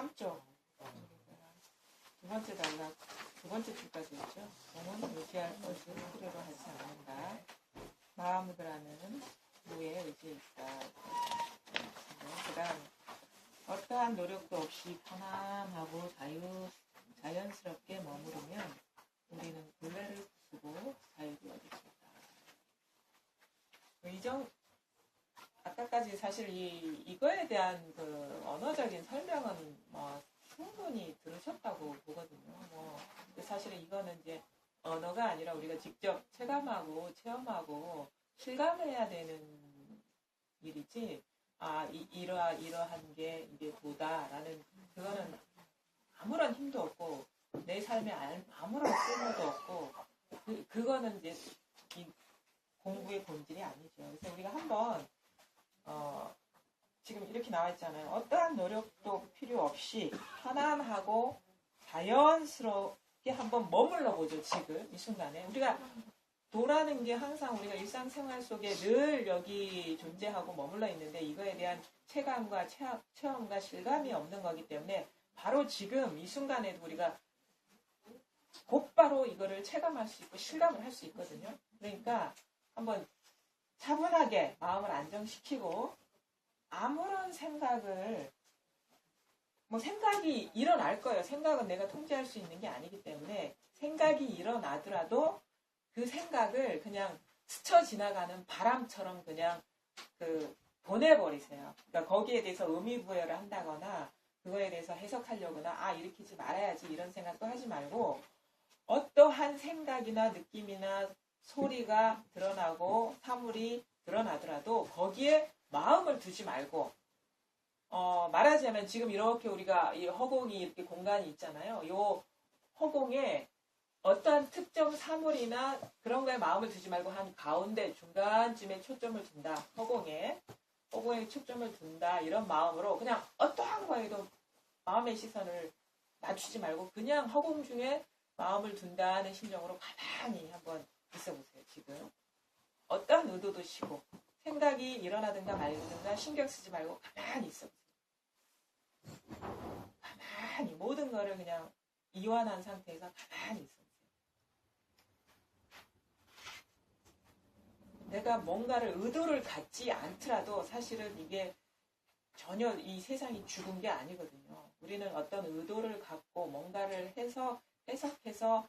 3쪽. 두 번째 단락, 두 번째 줄까지 있죠. 몸은 의지할 것을 필요로 하지 않는다. 마음을 하는 무에 의지해 있다. 그 다음, 어떠한 노력도 없이 편안하고 자연스럽게 머무르면 우리는 굴레를 부수고 자유를 얻을 수 있다. 아까까지 사실 이거에 대한 그 언어적인 설명은 뭐 충분히 들으셨다고 보거든요. 근데 사실은 이거는 이제 언어가 아니라 우리가 직접 체감하고 체험하고 실감해야 되는 일이지, 이러한 게 이게 도다라는, 그거는 아무런 힘도 없고, 내 삶에 아무런 쓸모도 없고, 그거는 이제 이 공부의 본질이 아니죠. 그래서 우리가 한번, 지금 이렇게 나와 있잖아요. 어떠한 노력도 필요 없이 편안하고 자연스럽게 한번 머물러 보죠. 지금 이 순간에 우리가 도라는 게 항상 우리가 일상생활 속에 늘 여기 존재하고 머물러 있는데, 이거에 대한 체감과 체험과 실감이 없는 거기 때문에 바로 지금 이 순간에도 우리가 곧바로 이거를 체감할 수 있고 실감을 할 수 있거든요. 그러니까 한번 차분하게 마음을 안정시키고, 아무런 생각이 일어날 거예요. 생각은 내가 통제할 수 있는 게 아니기 때문에 생각이 일어나더라도 그 생각을 그냥 스쳐 지나가는 바람처럼 그냥 보내버리세요. 그러니까 거기에 대해서 의미부여를 한다거나 그거에 대해서 해석하려거나 일으키지 말아야지 이런 생각도 하지 말고, 어떠한 생각이나 느낌이나 소리가 드러나고 사물이 드러나더라도 거기에 마음을 두지 말고, 말하자면 지금 이렇게 우리가 이 허공이 이렇게 공간이 있잖아요. 이 허공에 어떠한 특정 사물이나 그런 거에 마음을 두지 말고 한 가운데 중간쯤에 초점을 둔다. 허공에 초점을 둔다. 이런 마음으로 그냥 어떠한 거에도 마음의 시선을 맞추지 말고 그냥 허공 중에 마음을 둔다는 심정으로 가만히 한번 있어보세요. 지금 어떠한 의도도 쉬고 생각이 일어나든가 말든가 신경 쓰지 말고 가만히 있어보세요. 가만히 모든 거를 그냥 이완한 상태에서 가만히 있어보세요. 내가 뭔가를 의도를 갖지 않더라도 사실은 이게 전혀 이 세상이 죽은 게 아니거든요. 우리는 어떤 의도를 갖고 뭔가를 해석해서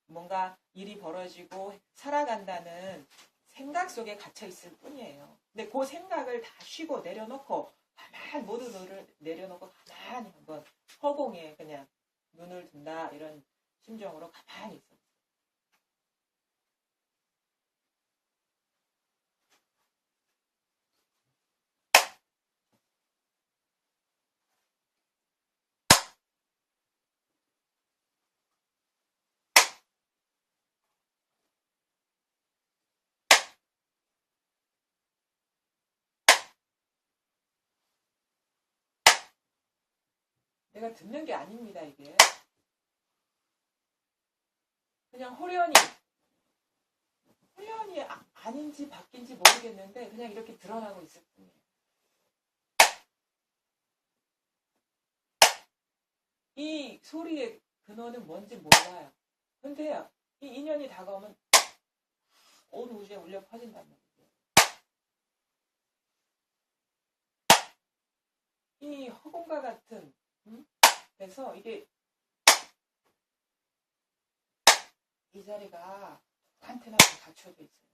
뭔가 일이 벌어지고 살아간다는 생각 속에 갇혀 있을 뿐이에요. 근데 그 생각을 다 쉬고 내려놓고 가만히 모든 의를 내려놓고 가만히 한번 허공에 그냥 눈을 둔다, 이런 심정으로 가만히 있어. 내가 듣는 게 아닙니다, 이게. 그냥 호련히 아닌지 바뀐지 모르겠는데 그냥 이렇게 드러나고 있을 뿐이에요. 이 소리의 근원은 뭔지 몰라요. 근데 이 인연이 다가오면 온 우주에 울려 퍼진단 말이에요. 이 허공과 같은 그래서 이게 이 자리가 한테나게 갖춰져 있어요.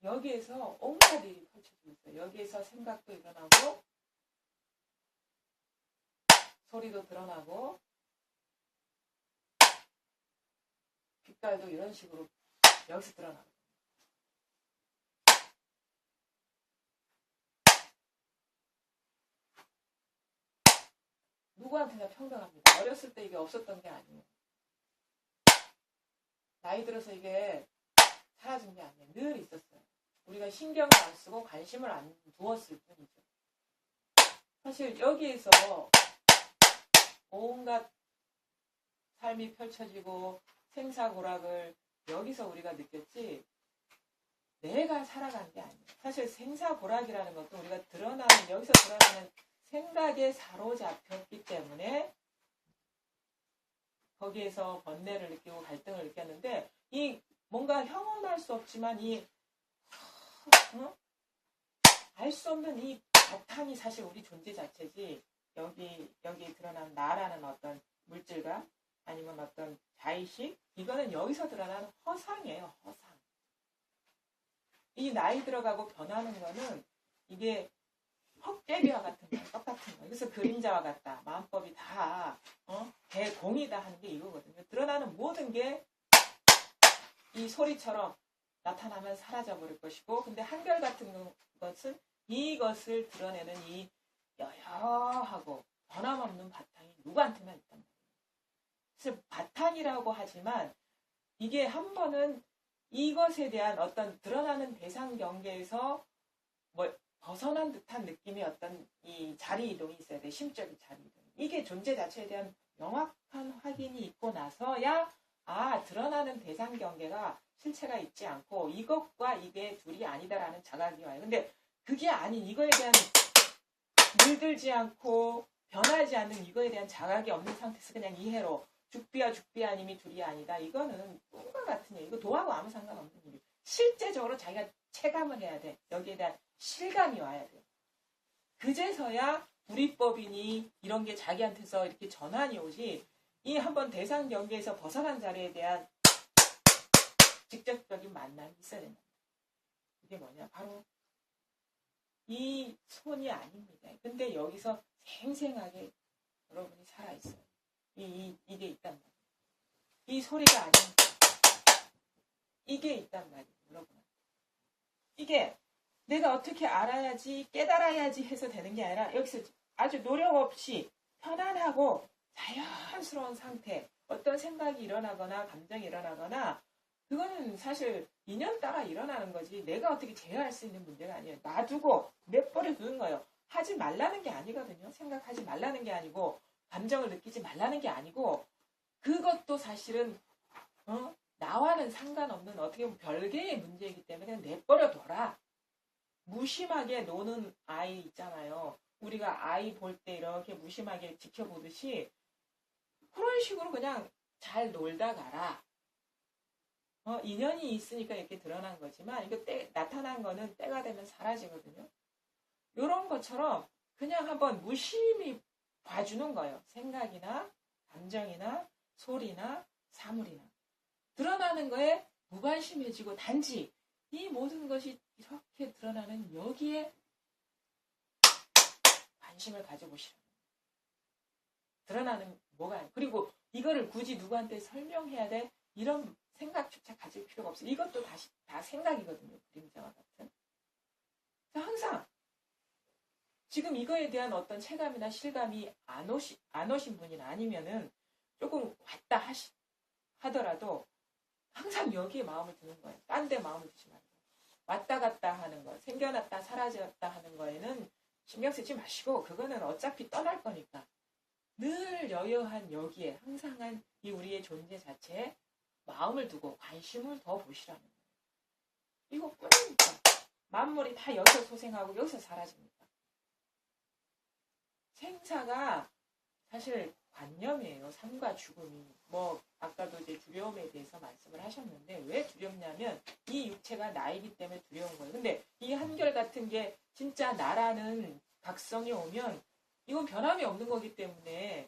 여기에서 온갖 일이 펼쳐지고 있어요. 여기에서 생각도 일어나고 소리도 드러나고 빛깔도 이런 식으로 여기서 드러나고. 누구한테나 평등합니다. 어렸을 때 이게 없었던 게 아니에요. 나이 들어서 이게 사라진 게 아니에요. 늘 있었어요. 우리가 신경을 안 쓰고 관심을 안 두었을 뿐이죠. 사실 여기에서 온갖 삶이 펼쳐지고 생사고락을 여기서 우리가 느꼈지, 내가 살아간 게 아니에요. 사실 생사고락이라는 것도 우리가 여기서 드러나는 생각에 사로잡혔기 때문에 거기에서 번뇌를 느끼고 갈등을 느꼈는데, 이 뭔가 형언할 수 없지만 알 수 없는 이 바탕이 사실 우리 존재 자체지, 여기 드러난 나라는 어떤 물질과 아니면 어떤 자의식, 이거는 여기서 드러나는 허상이에요. 허상. 이 나이 들어가고 변하는 거는 이게 헛개비와 같은 거예요. 똑같은 거예요. 그래서 그림자와 같다. 마음법이 다 대공이다 하는 게 이거거든요. 드러나는 모든 게 이 소리처럼 나타나면 사라져버릴 것이고, 근데 한결 같은 것은 이것을 드러내는 이 여여하고 변함없는 바탕이 누구한테나 있단 말이에요. 그래서 바탕이라고 하지만 이게 한 번은 이것에 대한 어떤 드러나는 대상 경계에서 벗어난 듯한 느낌의 어떤 이 자리 이동이 있어야 돼. 심적인 자리 이동. 이게 존재 자체에 대한 명확한 확인이 있고 나서야 드러나는 대상 경계가 실체가 있지 않고 이것과 이게 둘이 아니다라는 자각이 와요. 근데 그게 아닌 이거에 대한 물들지 않고 변하지 않는 이거에 대한 자각이 없는 상태에서 그냥 이해로 죽비와 죽비 아님이 둘이 아니다. 이거는 꿈과 같은 일. 이거 도하고 아무 상관없는 일이에요. 실제적으로 자기가 체감을 해야 돼. 여기에 대한 실감이 와야 돼요. 그제서야 우리법이니 이런 게 자기한테서 이렇게 전환이 오지, 이 한번 대상 경계에서 벗어난 자리에 대한 직접적인 만남이 있어야 된다. 이게 뭐냐? 바로 이 손이 아닙니다. 근데 여기서 생생하게 여러분이 살아있어요. 이게 있단 말이에요. 이 소리가 아닙니다. 이게 있단 말이에요. 여러분. 이게 내가 어떻게 알아야지, 깨달아야지 해서 되는 게 아니라 여기서 아주 노력 없이 편안하고 자연스러운 상태, 어떤 생각이 일어나거나 감정이 일어나거나, 그거는 사실 인연 따라 일어나는 거지 내가 어떻게 제어할 수 있는 문제가 아니에요. 놔두고 내버려 두는 거예요. 하지 말라는 게 아니거든요. 생각하지 말라는 게 아니고 감정을 느끼지 말라는 게 아니고, 그것도 사실은 나와는 상관없는 어떻게 보면 별개의 문제이기 때문에 내버려 둬라. 무심하게 노는 아이 있잖아요. 우리가 아이 볼 때 이렇게 무심하게 지켜보듯이 그런 식으로 그냥 잘 놀다 가라. 인연이 있으니까 이렇게 드러난 거지만 이거 나타난 거는 때가 되면 사라지거든요. 이런 것처럼 그냥 한번 무심히 봐주는 거예요. 생각이나 감정이나 소리나 사물이나 드러나는 거에 무관심해지고 단지 이 모든 것이 이렇게 드러나는 여기에 관심을 가져보시라는 거예요. 드러나는 뭐가 아니에요. 그리고 이거를 굳이 누구한테 설명해야 돼? 이런 생각조차 가질 필요가 없어요. 이것도 다 생각이거든요. 그림자와 같은. 항상 지금 이거에 대한 어떤 체감이나 실감이 안 오신 분이나 아니면은 조금 왔다 하더라도 항상 여기에 마음을 두는 거예요. 딴 데 마음을 두지 말고. 왔다 갔다 하는 거, 생겨났다 사라졌다 하는 거에는 신경 쓰지 마시고, 그거는 어차피 떠날 거니까 늘 여여한 여기에 항상한 이 우리의 존재 자체에 마음을 두고 관심을 더 보시라는 거예요. 이거뿐이니까. 만물이 다 여기서 소생하고 여기서 사라집니다. 생사가 사실 관념이에요. 삶과 죽음이. 아까도 이제 두려움에 대해서 말씀을 하셨는데, 왜 두렵냐면 이 육체가 나이기 때문에 두려운 거예요. 근데 이 한결같은 게 진짜 나라는 각성이 오면 이건 변함이 없는 거기 때문에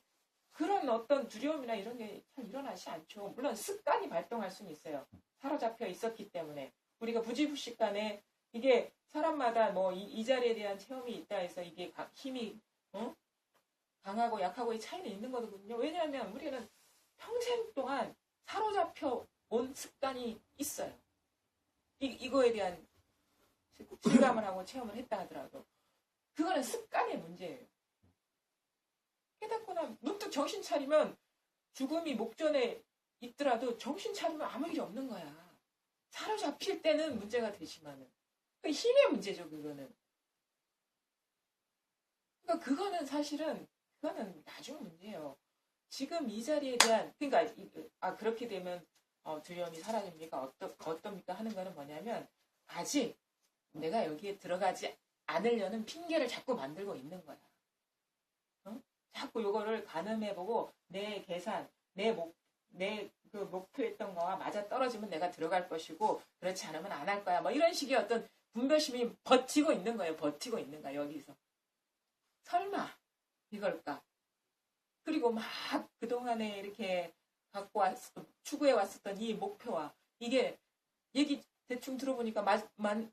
그런 어떤 두려움이나 이런 게 잘 일어나지 않죠. 물론 습관이 발동할 수는 있어요. 사로잡혀 있었기 때문에. 우리가 부지불식간에 이게 사람마다 이 자리에 대한 체험이 있다 해서 이게 힘이 강하고 약하고의 차이는 있는 거거든요. 왜냐하면 우리는 평생 동안 사로잡혀 온 습관이 있어요. 이거에 대한 실감을 하고 체험을 했다 하더라도 그거는 습관의 문제예요. 깨닫거나 문득 정신 차리면 죽음이 목전에 있더라도 정신 차리면 아무 일이 없는 거야. 사로잡힐 때는 문제가 되지만은 힘의 문제죠. 그거는. 그러니까 그거는 사실은 그거는 나중 문제예요. 지금 이 자리에 대한, 그러니까 그렇게 되면 두려움이 사라집니까? 어떻습니까? 하는 거는 뭐냐면 아직 내가 여기에 들어가지 않으려는 핑계를 자꾸 만들고 있는 거야. 어? 자꾸 요거를 가늠해보고 내 계산, 내 그 목표했던 거와 맞아 떨어지면 내가 들어갈 것이고 그렇지 않으면 안 할 거야. 뭐 이런 식의 어떤 분별심이 버티고 있는 거예요. 버티고 있는 거야. 여기서. 설마 이걸까? 그리고 막 그동안에 이렇게 추구해 왔었던 이 목표와 이게 얘기 대충 들어보니까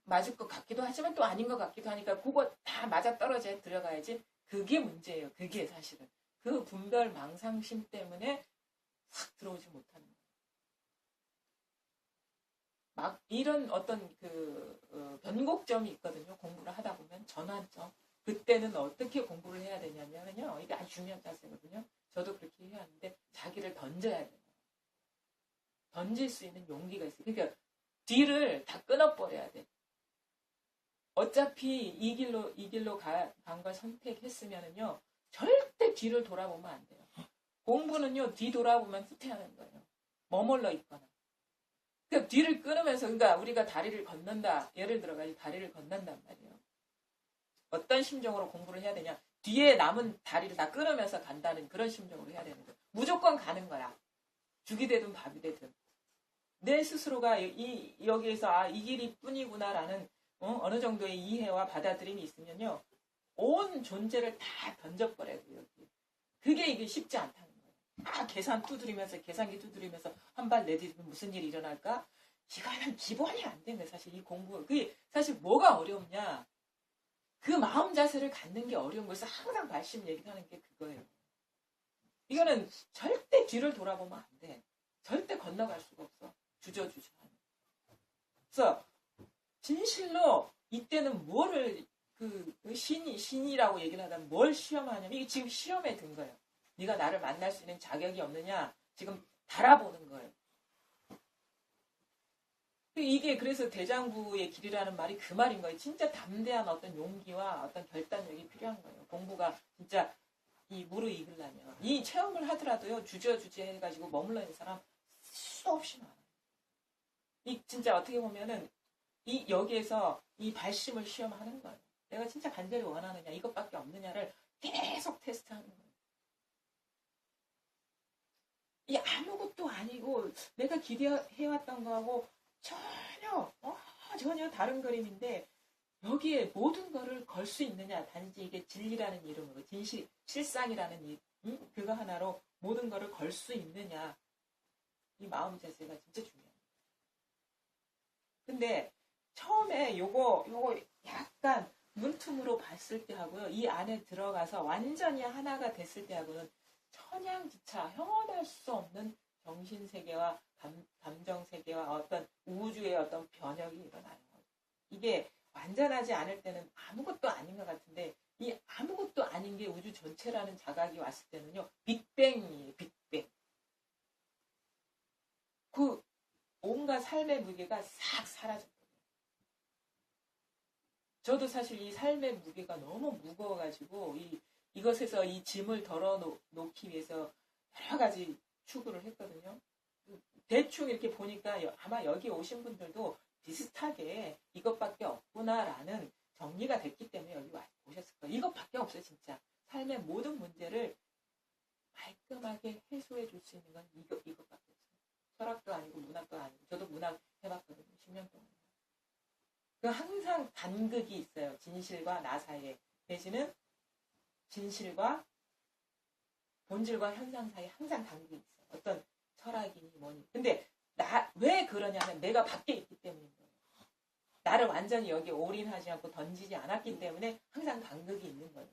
맞을 것 같기도 하지만 또 아닌 것 같기도 하니까 그거 다 맞아 떨어져 들어가야지. 그게 문제예요. 그게 사실은. 그 분별 망상심 때문에 확 들어오지 못하는 거예요. 막 이런 어떤 변곡점이 있거든요. 공부를 하다 보면 전환점. 그때는 어떻게 공부를 해야 되냐면요. 이게 아주 중요한 자세거든요. 저도 그렇게 해야 하는데 자기를 던져야 돼요. 던질 수 있는 용기가 있어요. 그러니까 뒤를 다 끊어버려야 돼. 어차피 이 길로 간 걸 선택했으면은요. 절대 뒤를 돌아보면 안 돼요. 공부는요. 뒤 돌아보면 후퇴하는 거예요. 머물러 있거나. 그러니까 뒤를 끊으면서 그러니까 우리가 다리를 건넌다. 예를 들어가 다리를 건넌단 말이에요. 어떤 심정으로 공부를 해야 되냐. 뒤에 남은 다리를 다 끊으면서 간다는 그런 심정으로 해야 되는 거예요. 무조건 가는 거야. 죽이 되든 밥이 되든. 내 스스로가 여기에서 이 길이 뿐이구나라는 어느 정도의 이해와 받아들임이 있으면요. 온 존재를 다 던져버려야 돼요. 여기. 그게 이게 쉽지 않다는 거예요. 계산기 두드리면서 한 발 내디디면 무슨 일이 일어날까? 이거는 기본이 안 되는 거예요. 사실 이 공부. 그게 사실 뭐가 어렵냐. 그 마음 자세를 갖는 게 어려운 거예요. 항상 발심 얘기하는 게 그거예요. 이거는 절대 뒤를 돌아보면 안 돼. 절대 건너갈 수가 없어. 주저주저. 그래서 진실로 이때는 뭐를 신이라고 얘기를 하다면 뭘 시험하냐면 이게 지금 시험에 든 거예요. 네가 나를 만날 수 있는 자격이 없느냐 지금 달아보는 거예요. 이게 그래서 대장부의 길이라는 말이 그 말인 거예요. 진짜 담대한 어떤 용기와 어떤 결단력이 필요한 거예요. 공부가 진짜 이 무르익으려면 이 체험을 하더라도요. 주저주저 해가지고 머물러 있는 사람 수없이 많아요. 이 진짜 어떻게 보면은 여기에서 이 발심을 시험하는 거예요. 내가 진짜 간절히 원하느냐 이것밖에 없느냐를 계속 테스트하는 거예요. 이 아무것도 아니고 내가 기대해왔던 거하고 전혀 다른 그림인데 여기에 모든 거를 걸 수 있느냐. 단지 이게 진리라는 이름으로 진실, 실상이라는 그거 하나로 모든 거를 걸 수 있느냐. 이 마음 자세가 진짜 중요해요. 근데 처음에 요거 약간 문틈으로 봤을 때 하고요. 이 안에 들어가서 완전히 하나가 됐을 때 하고는 천양지차 형언할 수 없는 정신세계와 감정세계와 어떤 우주의 어떤 변혁이 일어나요. 이게 완전하지 않을 때는 아무것도 아닌 것 같은데 이 아무것도 아닌 게 우주 전체라는 자각이 왔을 때는요. 빅뱅이에요. 빅뱅. 그 온갖 삶의 무게가 싹 사라졌거든요. 저도 사실 이 삶의 무게가 너무 무거워가지고 이것에서 이 짐을 덜어놓기 위해서 여러 가지 추구를 했거든요. 대충 이렇게 보니까 아마 여기 오신 분들도 비슷하게 이것밖에 없구나라는 정리가 됐기 때문에 여기 오셨을 거예요. 이것밖에 없어요. 진짜. 삶의 모든 문제를 깔끔하게 해소해 줄 수 있는 건 이것밖에 없어요. 철학도 아니고 문학도 아니고 저도 문학 해봤거든요. 10년 동안. 항상 간극이 있어요. 진실과 나 사이에. 대신은 진실과 본질과 현상 사이에 항상 간극이 있어요. 어떤 철학이니 뭐니. 근데 왜 그러냐면 내가 밖에 있기 때문인 거예요. 나를 완전히 여기에 올인하지 않고 던지지 않았기 때문에 항상 간극이 있는 거예요.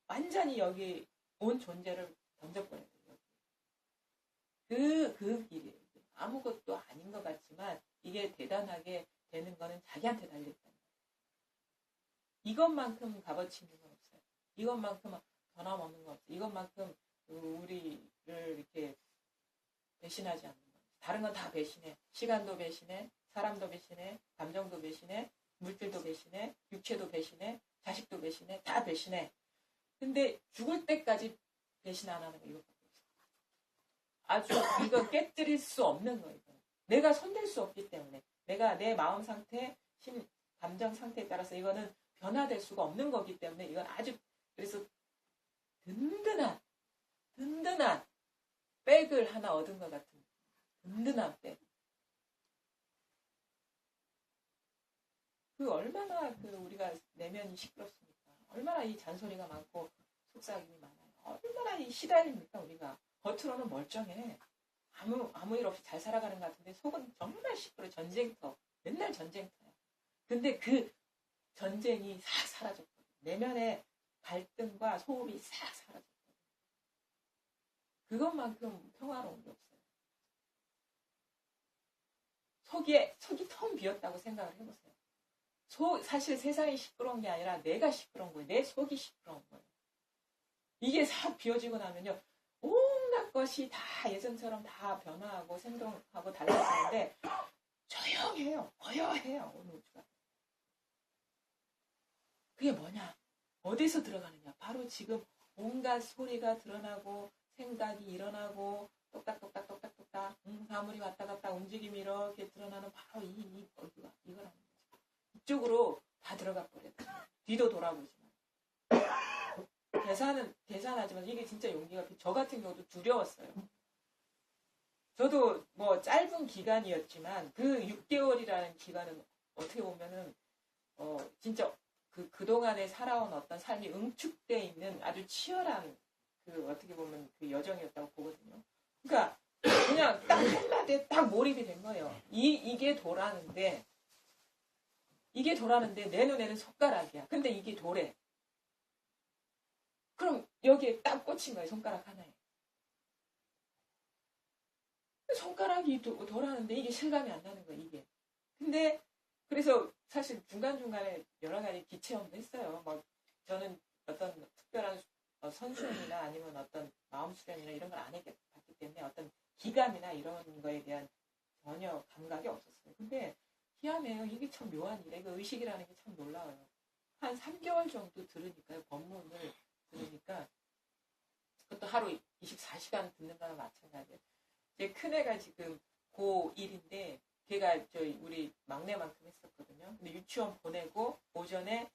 완전히 여기 온 존재를 던져버려야 돼요. 그 길이에요. 아무것도 아닌 것 같지만 이게 대단하게 되는 거는 자기한테 달려있다는 거예요. 이것만큼 값어치 있는 건 없어요. 이것만큼 변함없는 건 없어요. 이것만큼 우리를 이렇게 배신하지 않는 거예요. 다른 건 다 배신해. 시간도 배신해. 사람도 배신해. 감정도 배신해. 물질도 배신해. 육체도 배신해. 자식도 배신해. 다 배신해. 근데 죽을 때까지 배신 안 하는 거 이것밖에 없어요. 아주 이거 깨뜨릴 수 없는 거예요. 내가 손댈 수 없기 때문에. 내가 내 마음 상태, 감정 상태에 따라서 이거는 변화될 수가 없는 거기 때문에 이건 아주 그래서 든든한 백을 하나 얻은 것 같은 든든한 백. 그 얼마나 그 우리가 내면이 시끄럽습니까? 얼마나 이 잔소리가 많고 속삭임이 많아요. 얼마나 이 시달립니까 우리가. 겉으로는 멀쩡해. 아무 일 없이 잘 살아가는 것 같은데 속은 정말 시끄러. 전쟁터. 맨날 전쟁터야. 근데 그 전쟁이 싹 사라졌거든. 내면의 갈등과 소음이 싹 사라졌거든. 그것만큼 평화로운 게 없어요. 속이 텅 비었다고 생각을 해보세요. 사실 세상이 시끄러운 게 아니라 내가 시끄러운 거예요. 내 속이 시끄러운 거예요. 이게 싹 비워지고 나면요. 온갖 것이 다 예전처럼 다 변화하고 생동하고 달라지는데 조용해요. 고요해요. 오늘 우주가. 그게 뭐냐? 어디서 들어가느냐? 바로 지금 온갖 소리가 드러나고 생각이 일어나고 똑딱똑딱 사물이 왔다 갔다 움직임이 이렇게 드러나는 바로 이거라는 거죠. 이쪽으로 다 들어가 버려요. 뒤도 돌아보지 마. 계산하지만 이게 진짜 용기가 저 같은 경우도 두려웠어요. 저도 뭐 짧은 기간이었지만 그 6개월이라는 기간은 어떻게 보면은 진짜 그동안에 살아온 어떤 삶이 응축되어 있는 아주 치열한 어떻게 보면 그 여정이었다고 보거든요. 그러니까 그냥 딱 한마디에 딱 몰입이 된 거예요. 이게 도라는데 내 눈에는 손가락이야. 근데 이게 도래. 그럼 여기에 딱 꽂힌 거예요. 손가락 하나에. 손가락이 도라는데 이게 실감이 안 나는 거예요. 이게. 근데 그래서 사실 중간중간에 여러 가지 기체험도 했어요. 막 저는 어떤 특별한 선수행이나 아니면 어떤 마음 수련이나 이런 걸 안 해봤기 때문에 어떤 기감이나 이런 거에 대한 전혀 감각이 없었어요. 근데 희한해요. 이게 참 묘한 일이에요. 이거 의식이라는 게 참 놀라워요. 한 3개월 정도 들으니까요. 법문을 들으니까 그것도 하루 24시간 듣는 거랑 마찬가지예요. 제 큰애가 지금 고1인데 걔가 우리 막내만큼 했었거든요. 근데 유치원 보내고 오전에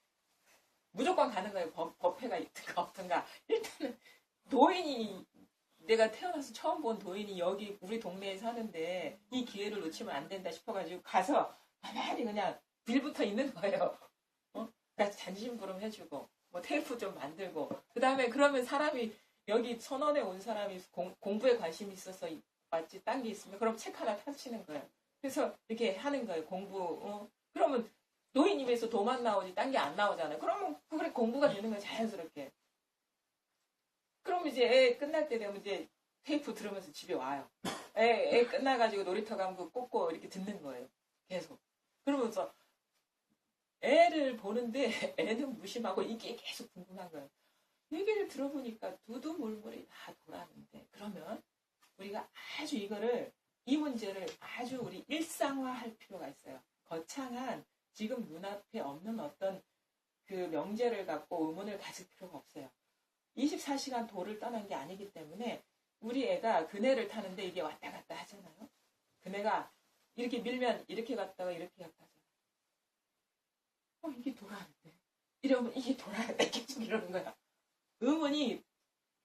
무조건 가는 거예요. 법회가 있든가 없든가. 일단은 도인이 내가 태어나서 처음 본 도인이 여기 우리 동네에 사는데 이 기회를 놓치면 안 된다 싶어가지고 가서 가만히 그냥 빌부터 있는 거예요. 그러니까 잔심부름 해주고 뭐 테이프 좀 만들고 그 다음에 그러면 사람이 여기 선원에 온 사람이 공부에 관심이 있어서 맞지 딴 게 있으면 그럼 책 하나 펼치는 거예요. 그래서 이렇게 하는 거예요. 공부. 그러면 노인 입에서 도만 나오지 딴 게 안 나오잖아요. 그러면 그래 공부가 되는 거예요. 자연스럽게. 그럼 이제 애 끝날 때 되면 이제 테이프 들으면서 집에 와요. 애 끝나가지고 놀이터 가면 그 꽂고 이렇게 듣는 거예요. 계속. 그러면서 애를 보는데 애는 무심하고 이게 계속 궁금한 거예요. 얘기를 들어보니까 두두물물이 다 돌았는데 그러면 우리가 아주 이 문제를 아주 우리 일상화할 필요가 있어요. 거창한 지금 눈앞에 없는 어떤 그 명제를 갖고 의문을 가질 필요가 없어요. 24시간 도를 떠난 게 아니기 때문에 우리 애가 그네를 타는데 이게 왔다 갔다 하잖아요. 그네가 이렇게 밀면 이렇게 갔다가 이렇게 갔다 하잖아요. 이게 돌아가는데. 이러면 이게 돌아가는데 계속 이러는 거야. 의문이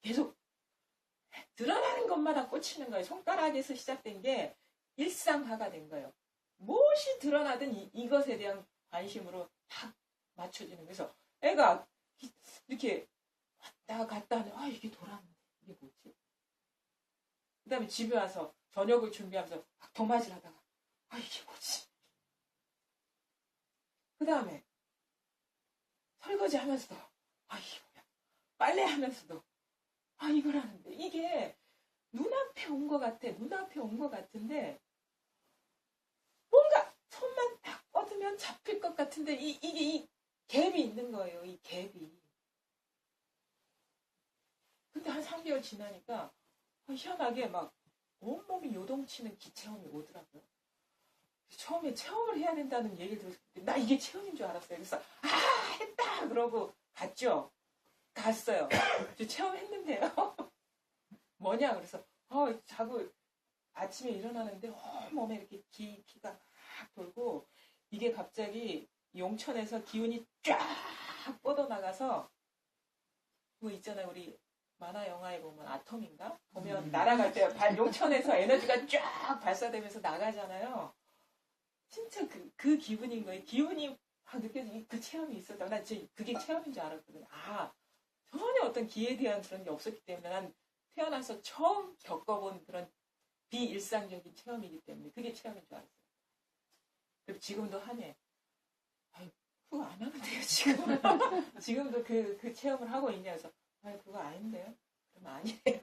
계속 드러나는 것마다 꽂히는 거예요. 손가락에서 시작된 게 일상화가 된 거예요. 무엇이 드러나든 이것에 대한 관심으로 딱 맞춰지는 거예요. 그래서 애가 이렇게 왔다 갔다 하는 이게 돌아가는데 이게 뭐지? 그 다음에 집에 와서 저녁을 준비하면서 막 도마질 하다가 이게 뭐지? 그 다음에 설거지 하면서도 이게 뭐야? 빨래 하면서도 이거라는데 이게 눈앞에 온 것 같아. 눈앞에 온 것 같은데 뭔가 손만 딱 뻗으면 잡힐 것 같은데 이 갭이 있는 거예요. 이 갭이. 근데 한 3개월 지나니까 희한하게 막 온몸이 요동치는 기체험이 오더라고요. 처음에 체험을 해야 된다는 얘기를 들었을 때 나 이게 체험인 줄 알았어요. 그래서 했다 그러고 갔죠. 갔어요. 저 체험했는데요. 뭐냐 그래서 자고 아침에 일어나는데 몸에 이렇게 기가 돌고 이게 갑자기 용천에서 기운이 쫙 뻗어나가서 그거 있잖아요. 우리 만화 영화에 보면 아톰인가? 보면 날아갈 때 용천에서 에너지가 쫙 발사되면서 나가잖아요. 진짜 그 기분인 거예요. 기분이 막 느껴지는 그 체험이 있었다. 난 진짜 그게 체험인 줄 알았거든. 아, 전혀 어떤 기에 대한 그런 게 없었기 때문에 난 태어나서 처음 겪어본 그런 비일상적인 체험이기 때문에 그게 체험인 줄 알았어요. 그리고 지금도 하네. 아유, 그거 안 하면 돼요, 지금. 지금도 그 체험을 하고 있냐 해서 아유, 그거 아닌데요? 그럼 아니에요.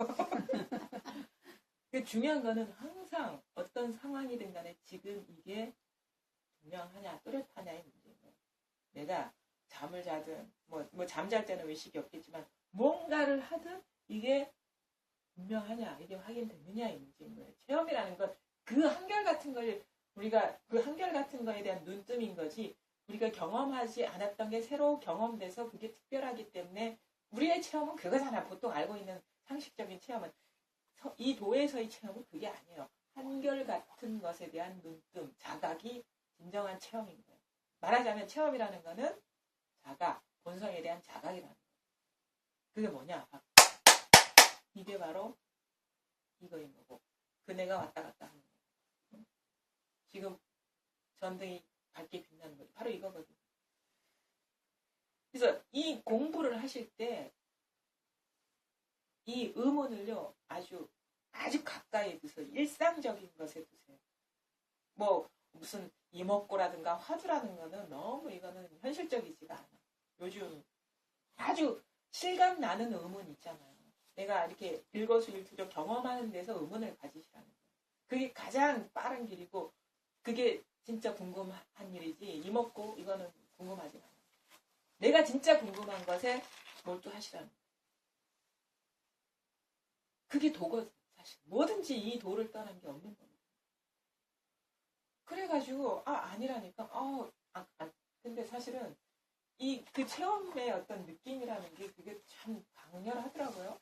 그 중요한 거는 항상 어떤 상황이든 간에 지금 이게 분명하냐, 또렷하냐의 문제인 거예요. 내가 잠을 자든, 뭐 잠잘 때는 의식이 없겠지만, 뭔가를 하든 이게 분명하냐, 이게 확인되느냐의 문제인 거예요. 체험이라는 건 그 한결같은 걸, 우리가 그 한결같은 거에 대한 눈뜸인 거지, 우리가 경험하지 않았던 게 새로 경험돼서 그게 특별하기 때문에, 우리의 체험은 그거잖아. 보통 알고 있는 상식적인 체험은. 이 도에서의 체험은 그게 아니에요. 한결같은 것에 대한 눈뜸, 자각이 진정한 체험인 거예요. 말하자면 체험이라는 거는 자각, 본성에 대한 자각이라는 거예요. 그게 뭐냐? 이게 바로 이거인 거고. 그네가 왔다 갔다 하는 거예요. 지금 전등이 밝게 빛나는 거죠. 바로 이거거든요. 그래서 이 공부를 하실 때 이 의문을요, 아주 가까이 두세요. 일상적인 것에 두세요. 뭐, 무슨 이목구라든가 화두라는 거는 너무 이거는 현실적이지가 않아. 요즘 아주 실감 나는 의문 있잖아요. 내가 이렇게 일거수일투족 경험하는 데서 의문을 가지시라는 거예요. 그게 가장 빠른 길이고, 그게 진짜 궁금한 일이지, 이목구, 이거는 궁금하지 않아요. 내가 진짜 궁금한 것에 몰두하시라는 거예요. 그게 도거든, 사실. 뭐든지 이 도를 떠난 게 없는 겁니다. 그래가지고, 아니라니까. 근데 사실은, 그 체험의 어떤 느낌이라는 게 그게 참 강렬하더라고요.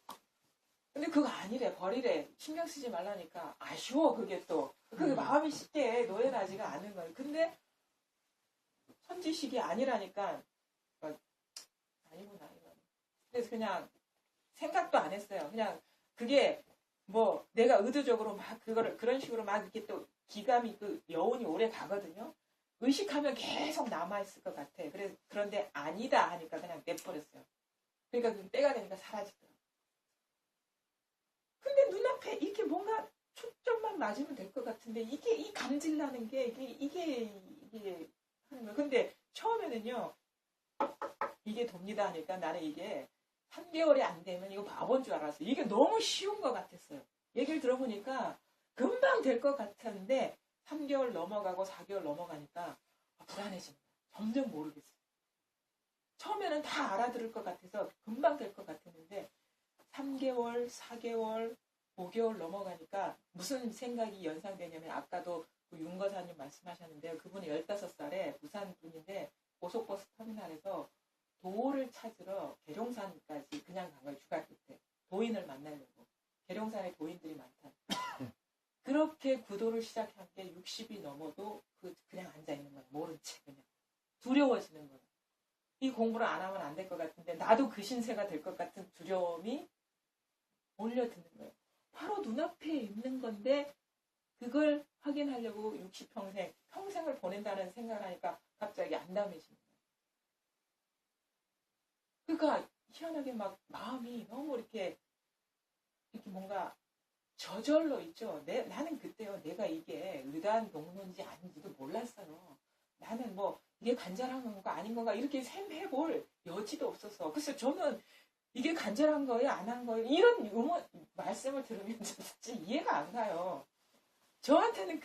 근데 그거 아니래, 버리래. 신경 쓰지 말라니까. 아쉬워, 그게 또. 그게 마음이 쉽게 노연하지가 않은 거예요. 근데, 선지식이 아니라니까, 아니구나, 이거. 그래서 그냥, 생각도 안 했어요. 그냥, 그게 뭐 내가 의도적으로 막 그거를 그런 식으로 막 이렇게 또 기감이 그 여운이 오래 가거든요. 의식하면 계속 남아있을 것 같아. 그런데 아니다 하니까 그냥 내버렸어요. 그러니까 그 때가 되니까 사라지더라고요. 근데 눈앞에 이렇게 뭔가 초점만 맞으면 될 것 같은데 이게 이 감질나는 게 이게 하는 거예요. 근데 처음에는요 이게 돕니다 하니까 나는 이게 3개월이 안 되면 이거 바보인 줄 알았어요. 이게 너무 쉬운 것 같았어요. 얘기를 들어보니까 금방 될 것 같았는데 3개월 넘어가고 4개월 넘어가니까 불안해지는 거예요. 점점 모르겠어요. 처음에는 다 알아들을 것 같아서 금방 될 것 같았는데 3개월, 4개월, 5개월 넘어가니까 무슨 생각이 연상되냐면 아까도 그 윤거사님 말씀하셨는데요. 그분이 15살에 부산 분인데 고속버스 터미널에서 도를 찾으러 계룡산까지 그냥 간 거예요. 중학교 때. 도인을 만나려고. 계룡산에 도인들이 많다. 그렇게 구도를 시작한 게 60이 넘어도 그냥 앉아있는 거예요. 모른 채 그냥. 두려워지는 거예요. 이 공부를 안 하면 안 될 것 같은데 나도 그 신세가 될 것 같은 두려움이 몰려드는 거예요. 바로 눈앞에 있는 건데 그걸 확인하려고 60평생, 평생을 보낸다는 생각을 하니까 갑자기 안담해지는 거예요. 그러니까 희한하게 막 마음이 너무 이렇게 뭔가 저절로 있죠. 나는 그때요. 내가 이게 의도한 동로인지 아닌지도 몰랐어요. 나는 뭐 이게 간절한 건가 아닌 건가 이렇게 셈해볼 여지도 없어서. 그래서 저는 이게 간절한 거예요? 안 한 거예요? 이런 말씀을 들으면 진짜 이해가 안 가요. 저한테는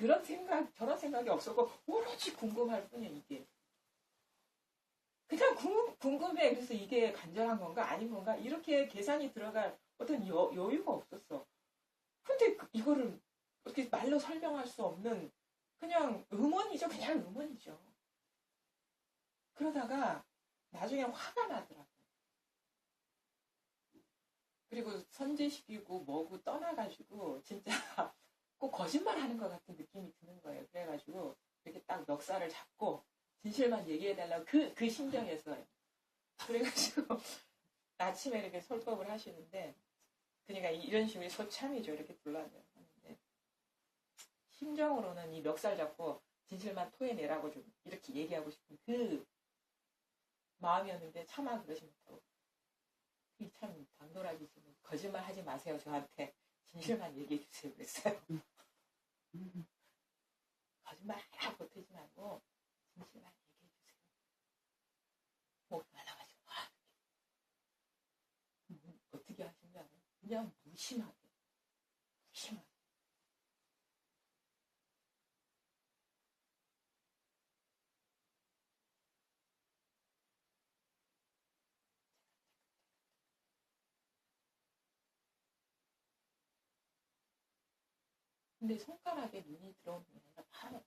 저런 생각이 없었고 오로지 궁금할 뿐이에요. 이게. 그냥 궁금해. 그래서 이게 간절한 건가 아닌 건가 이렇게 계산이 들어갈 어떤 여유가 없었어. 근데 이거를 어떻게 말로 설명할 수 없는 그냥 의문이죠. 그냥 의문이죠. 그러다가 나중에 화가 나더라고요. 그리고 선제식이고 뭐고 떠나가지고 진짜 꼭 거짓말 하는 것 같은 느낌이 드는 거예요. 그래가지고 이렇게 딱 멱살을 잡고 진실만 얘기해달라고 그 심정이었어요. 그래가지고 아침에 이렇게 설법을 하시는데 그러니까 이런 식으로 소참이죠. 이렇게 불러줘요. 하는데 심정으로는 이 멱살 잡고 진실만 토해내라고 좀 이렇게 얘기하고 싶은 그 마음이었는데 차마 그러지 못하고 참 당돌하지만 거짓말 하지 마세요. 저한테 진실만 얘기해 주세요. 그랬어요. 거짓말 하나 보태지 말고 진실만 얘기해 주세요. 뭐 말아가지고 어떻게 하시냐면 그냥 무심하게. 근데 손가락에 눈이 들어오는 게 아니라 바로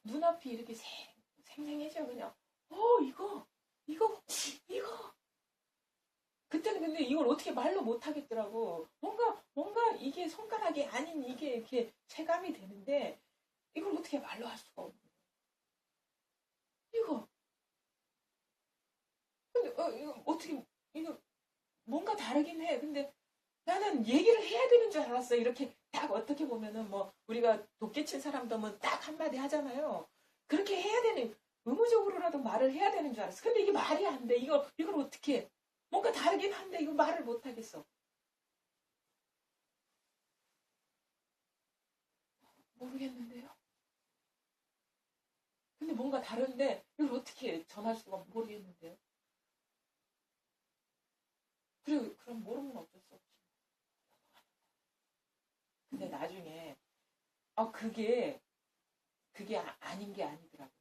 눈앞이 이렇게 생생해져 그냥 이거 그때는 근데 이걸 어떻게 말로 못 하겠더라고. 뭔가 이게 손가락이 아닌 이게 이렇게 체감이 되는데 이걸 어떻게 말로 할 수가 없는 거야. 이거 근데 이거 어떻게 이거 뭔가 다르긴 해. 근데 나는 얘기를 해야 되는 줄 알았어. 이렇게 딱 어떻게 보면은 뭐 우리가 독개친 사람도 뭐 딱 한마디 하잖아요. 그렇게 해야 되는 의무적으로라도 말을 해야 되는 줄 알았어. 근데 이게 말이 안 돼. 이걸 어떻게 해? 뭔가 다르긴 한데 이거 말을 못 하겠어. 모르겠는데요. 근데 뭔가 다른데 이걸 어떻게 전할 수가 모르겠는데요. 그래 그럼 모르면 어쩔 수 없지. 근데 나중에 그게 아닌 게 아니더라고.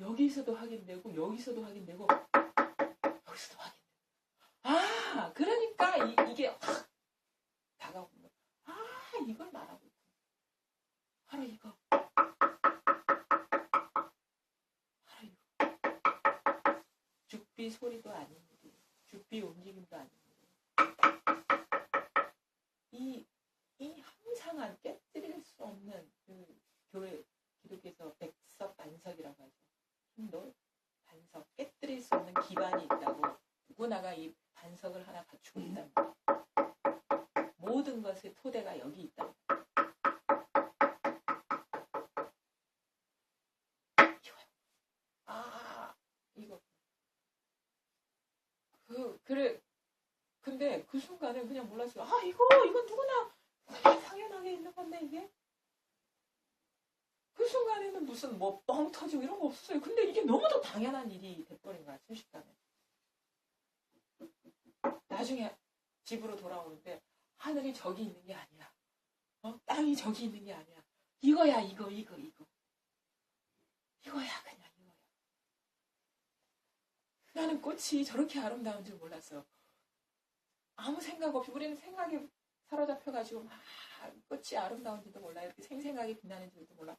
여기서도 확인되고 여기서도 확인되고 여기서도 확인되고. 그러니까 이게 확 다가오는 거야. 이걸 말하고 있구나. 바로 이거. 바로 이거. 죽비 소리도 아닌 일이. 죽비 움직임도 아닌 일이. 이 항상한 깨뜨릴 수 없는 그 교회 기독교에서 백석 반석이라고 하죠. 힘도 반석 깨뜨릴 수 없는 기반이 있다고. 누구나가 이 반석을 하나 갖추고 있단 말이에요. 모든 것의 토대가 여기 있다. 이거 그래. 근데 그 순간에 그냥 몰랐어요. 이건 누구나 당연하게 있는 건데 이게. 그 순간에는 무슨 뭐 뻥 터지고 이런 거 없었어요. 근데 이게 너무도 당연한 일이 돼버린 거야. 순식간에. 나중에 집으로 돌아오는데 하늘이 저기 있는 게 아니야. 땅이 저기 있는 게 아니야. 이거야 이거. 이거야 그냥 이거야. 나는 꽃이 저렇게 아름다운 줄 몰랐어. 아무 생각 없이 우리는 생각에 사로잡혀가지고 꽃이 아름다운지도 몰라. 이렇게 생생하게 빛나는 줄도 몰라.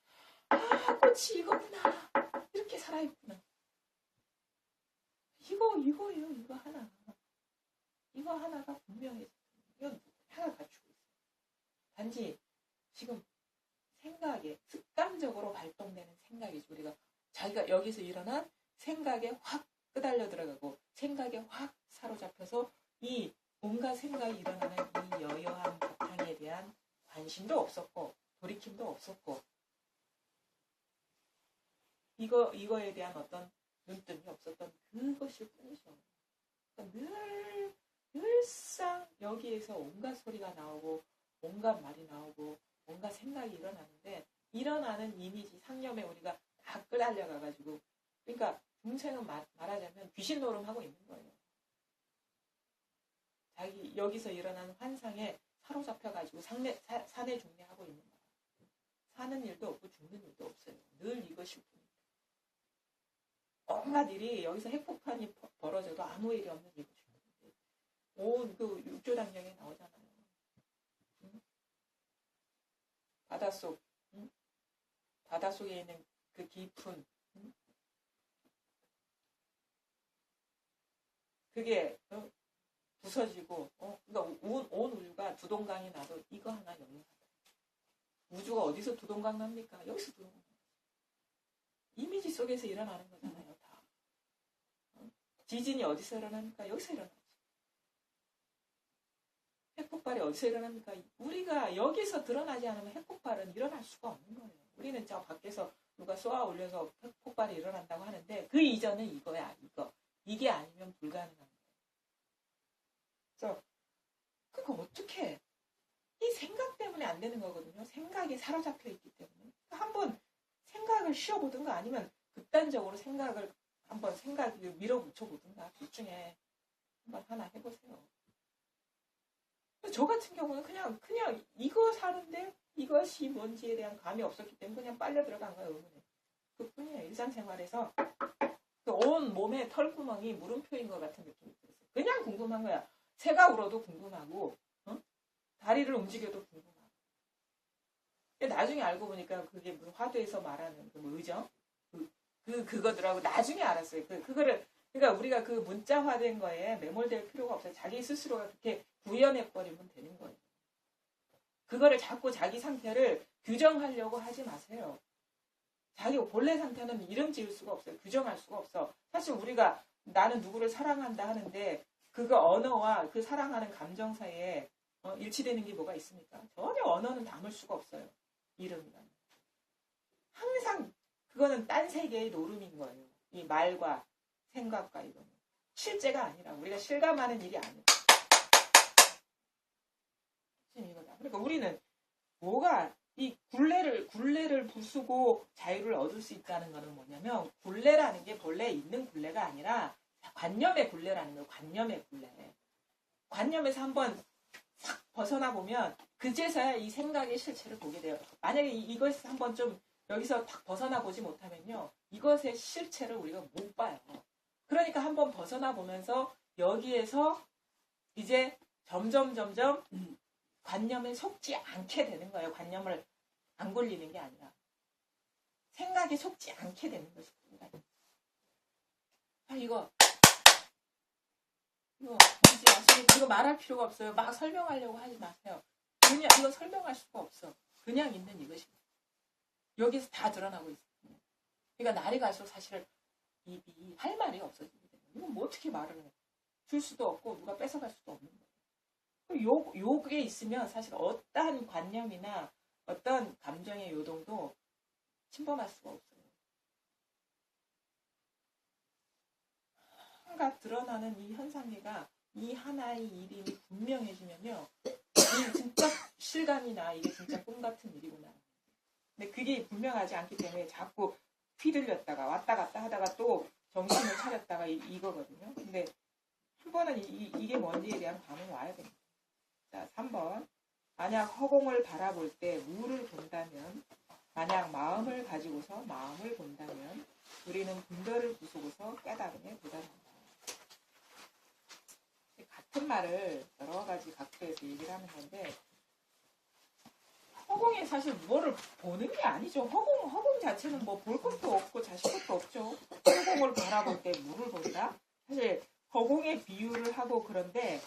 꽃이 이거구나. 이렇게 살아있구나. 이거예요. 이거 하나. 이거 하나가 분명해져. 이건 하나 갖추고 있어요. 단지 지금 생각에 습관적으로 발동되는 생각이죠. 우리가 자기가 여기서 일어난 생각에 확 끄달려 들어가고 생각에 확 사로잡혀서 이 온갖 생각이 일어나는 이 여여한 바탕에 대한 관심도 없었고 돌이킴도 없었고 이거에 대한 어떤 눈뜸이 없었던 그것일 뿐이죠. 그러니까 늘상 여기에서 온갖 소리가 나오고 온갖 말이 나오고 온갖 생각이 일어나는데 일어나는 이미지 상념에 우리가 다 끌달려가가지고 그러니까 중생은 말하자면 귀신 노름하고 있는 거예요. 자기 여기서 일어나는 환상에 사로잡혀가지고 산에 중매하고 있는 거야. 사는 일도 없고 죽는 일도 없어요. 늘 이것일 뿐이에요. 온갖 일이 여기서 핵폭탄이 벌어져도 아무 일이 없는 이것일 뿐이에요. 온 그 육조당령에 나오잖아요. 응? 바닷속 응? 바닷속에 있는 그 깊은 응? 그게 부서지고 그러니까 온 우주가 두동강이 나도 이거 하나 영영하다. 우주가 어디서 두동강 납니까? 여기서 두동강. 이미지 속에서 일어나는 거잖아요, 다. 지진이 어디서 일어납니까? 여기서 일어나죠. 핵폭발이 어디서 일어납니까? 우리가 여기서 드러나지 않으면 핵폭발은 일어날 수가 없는 거예요. 우리는 저 밖에서 누가 쏘아 올려서 핵폭발이 일어난다고 하는데 그 이전은 이거야, 이거. 이게 아니면 불가능한 거예요. 그래서 그거 어떻게 이 생각 때문에 안 되는 거거든요. 생각에 사로잡혀 있기 때문에. 한번 생각을 쉬어보든가 아니면 극단적으로 생각을 한번 생각을 밀어붙여보든가 둘 중에 한번 하나 해보세요. 저 같은 경우는 그냥 이거 사는데 이것이 뭔지에 대한 감이 없었기 때문에 그냥 빨려 들어간 거예요, 의문에. 그뿐이에요. 일상생활에서 온 몸에 털구멍이 물음표인 것 같은 느낌이 들었어요. 그냥 궁금한 거야. 새가 울어도 궁금하고, 다리를 움직여도 궁금하고. 나중에 알고 보니까 그게 무슨 화두에서 말하는 그 의정? 그거더라고. 나중에 알았어요. 그러니까 우리가 그 문자화된 거에 매몰될 필요가 없어요. 자기 스스로가 그렇게 구현해버리면 되는 거예요. 그거를 자꾸 자기 상태를 규정하려고 하지 마세요. 자기 본래 상태는 이름 지을 수가 없어요. 규정할 수가 없어. 사실 우리가 나는 누구를 사랑한다 하는데 그거 언어와 그 사랑하는 감정 사이에 일치되는 게 뭐가 있습니까? 전혀 언어는 담을 수가 없어요. 이름이란. 항상 그거는 딴 세계의 노름인 거예요. 이 말과 생각과 이거는. 실제가 아니라 우리가 실감하는 일이 아니에요. 이거다. 그러니까 우리는 뭐가 이 굴레를 부수고 자유를 얻을 수 있다는 거는 뭐냐면 굴레라는 게 본래 있는 굴레가 아니라 관념의 굴레라는 거예요. 관념의 굴레. 관념에서 한번 싹 벗어나 보면 그제서야 이 생각의 실체를 보게 돼요. 만약에 이것을 한번 좀 여기서 딱 벗어나 보지 못하면요. 이것의 실체를 우리가 못 봐요. 그러니까 한번 벗어나 보면서 여기에서 이제 점점 관념에 속지 않게 되는 거예요. 관념을 안 걸리는 게 아니라 생각에 속지 않게 되는 것입니다. 이거 뭔지 아시겠죠? 이거 말할 필요가 없어요. 막 설명하려고 하지 마세요. 그냥 이거 설명할 수가 없어. 그냥 있는 이것입니다. 여기서 다 드러나고 있어요. 그러니까 날이 갈수록 사실 입이 할 말이 없어지게 돼요. 이건 뭐 어떻게 말을 해? 줄 수도 없고 누가 뺏어갈 수도 없는 거예요. 요게 있으면 사실 어떠한 관념이나 어떤 감정의 요동도 침범할 수가 없어요. 한가 드러나는 이 현상계가 이 하나의 이름이 분명해지면요. 이 진짜 실감이나 이게 진짜 꿈 같은 일이구나. 근데 그게 분명하지 않기 때문에 자꾸 휘둘렸다가 왔다 갔다 하다가 또 정신을 차렸다가 이거거든요. 근데 한 번은 이게 뭔지에 대한 감은 와야 됩니다. 자, 3번. 만약 허공을 바라볼 때 물을 본다면, 만약 마음을 가지고서 마음을 본다면 우리는 분별을 부수고서 깨달음에 도달한다. 같은 말을 여러 가지 각도에서 얘기를 하는 건데 허공에 사실 뭐를 보는 게 아니죠. 허공 자체는 뭐 볼 것도 없고 자실 것도 없죠. 허공을 바라볼 때 물을 본다? 사실 허공에 비유를 하고 그런데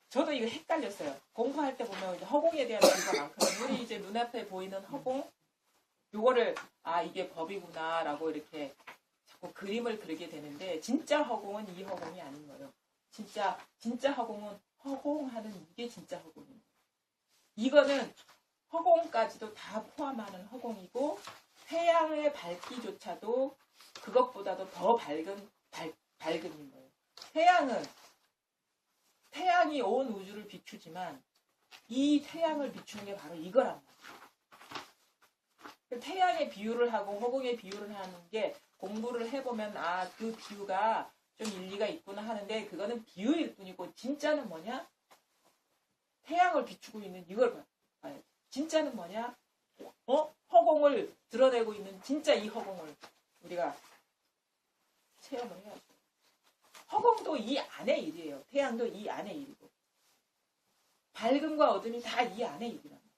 저도 이거 헷갈렸어요. 공부할 때 보면 이제 허공에 대한 비유가 많거든요. 우리 이제 눈앞에 보이는 허공 요거를 이게 법이구나라고 이렇게 자꾸 그림을 그리게 되는데 진짜 허공은 이 허공이 아닌 거예요. 진짜 허공은 허공하는 이게 진짜 허공이에요. 이거는 허공까지도 다 포함하는 허공이고 태양의 밝기조차도 그것보다도 더 밝은 거예요. 태양이 온 우주를 비추지만 이 태양을 비추는 게 바로 이거란 말이에요. 태양의 비유를 하고 허공의 비유를 하는 게 공부를 해보면 그 비유가 좀 일리가 있구나 하는데 그거는 비유일 뿐이고 진짜는 뭐냐? 태양을 비추고 있는 이걸 봐요. 진짜는 뭐냐? 허공을 드러내고 있는 진짜 이 허공을 우리가 체험을 해야죠. 허공도 이 안의 일이에요. 태양도 이 안의 일이고 밝음과 어둠이 다 이 안의 일이란 말이에요.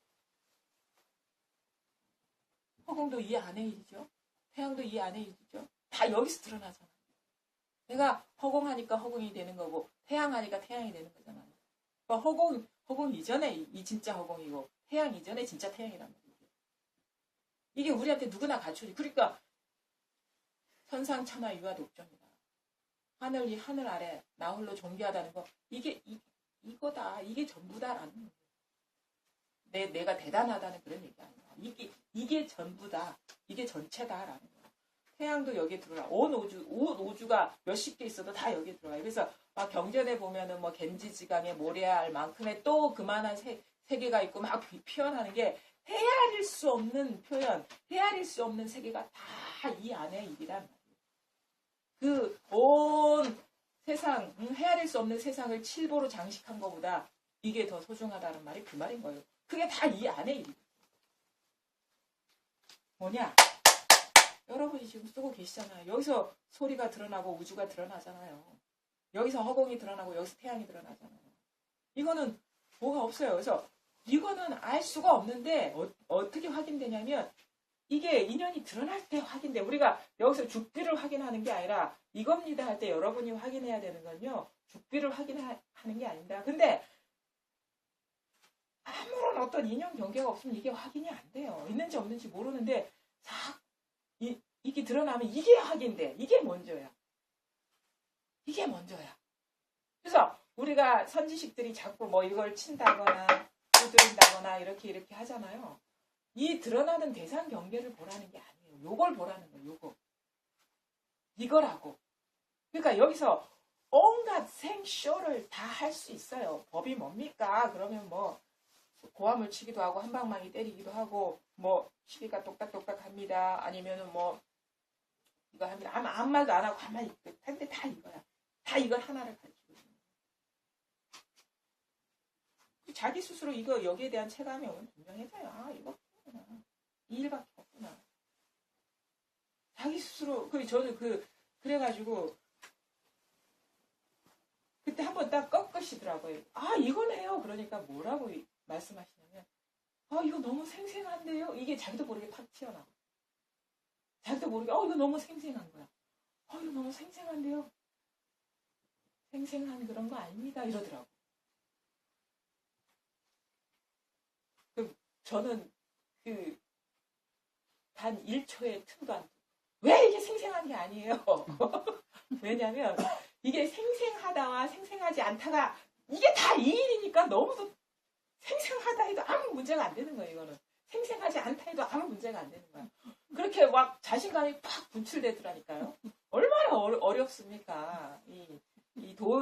허공도 이 안의 일이죠. 태양도 이 안의 일이죠. 다 여기서 드러나잖아요. 내가 허공하니까 허공이 되는 거고 태양하니까 태양이 되는 거잖아요. 그러니까 허공 이전에 이 진짜 허공이고 태양 이전에 진짜 태양이란 말이에요. 이게 우리한테 누구나 갖춰지. 그러니까 천상천하 유아 독점이다. 하늘 위 하늘 아래 나 홀로 존귀하다는 거 이거다. 이게 전부다라는 거예요. 내가 대단하다는 그런 얘기 아니야. 이게 전부다. 이게 전체다라는 거예요. 태양도 여기에 들어가. 온 우주가 몇십 개 있어도 다 여기에 들어가요. 그래서 막 경전에 보면은 뭐 겐지지강에 모래알 만큼의 또 그만한 세계가 있고 막 표현하는 게 헤아릴 수 없는 표현, 헤아릴 수 없는 세계가 다 이 안에 일이란 말이에요. 그 온 세상, 헤아릴 수 없는 세상을 칠보로 장식한 것보다 이게 더 소중하다는 말이 그 말인 거예요. 그게 다 이 안에 일이에요. 뭐냐? 여러분이 지금 쓰고 계시잖아요. 여기서 소리가 드러나고 우주가 드러나잖아요. 여기서 허공이 드러나고 여기서 태양이 드러나잖아요. 이거는 뭐가 없어요. 그래서 이거는 알 수가 없는데 어떻게 확인되냐면 이게 인연이 드러날 때 확인돼. 우리가 여기서 죽비를 확인하는 게 아니라 이겁니다 할 때 여러분이 확인해야 되는 건요. 죽비를 확인하는 게 아닙니다. 근데 아무런 어떤 인연 경계가 없으면 이게 확인이 안 돼요. 있는지 없는지 모르는데 이게 드러나면 이게 확인돼. 이게 먼저야. 이게 먼저야. 그래서 우리가 선지식들이 자꾸 뭐 이걸 친다거나 두드린다거나 이렇게 하잖아요. 이 드러나는 대상 경계를 보라는 게 아니에요. 요걸 보라는 거예요. 요거. 이거라고. 그러니까 여기서 온갖 생쇼를 다 할 수 있어요. 법이 뭡니까? 그러면 뭐 고함을 치기도 하고 한방망이 때리기도 하고 뭐 시비가 똑딱똑딱 합니다. 아니면은 뭐 이거 합니다. 아무 말도 안 하고 가만히 근데 다 이거야. 다 이걸 하나를 가르치고 있는 거야. 자기 스스로 이거 여기에 대한 체감이 오면 분명해져요. 아 이거 이 일밖에 없구나. 자기 스스로 저는 그래가지고 그때 한번 딱 꺾으시더라고요. 아 이거네요. 그러니까 뭐라고 말씀하시냐면 이거 너무 생생한데요. 이게 자기도 모르게 팍 튀어나와. 자기도 모르게 이거 너무 생생한 거야. 이거 너무 생생한데요. 생생한 그런 거 아닙니다. 이러더라고. 저는 단 1초의 틈도 안 왜 이게 생생한 게 아니에요. 왜냐면 이게 생생하다와 생생하지 않다가 이게 다 이 일이니까 너무도 생생하다 해도 아무 문제가 안 되는 거예요. 이거는 생생하지 않다 해도 아무 문제가 안 되는 거야. 그렇게 막 자신감이 팍 분출되더라니까요. 얼마나 어렵습니까?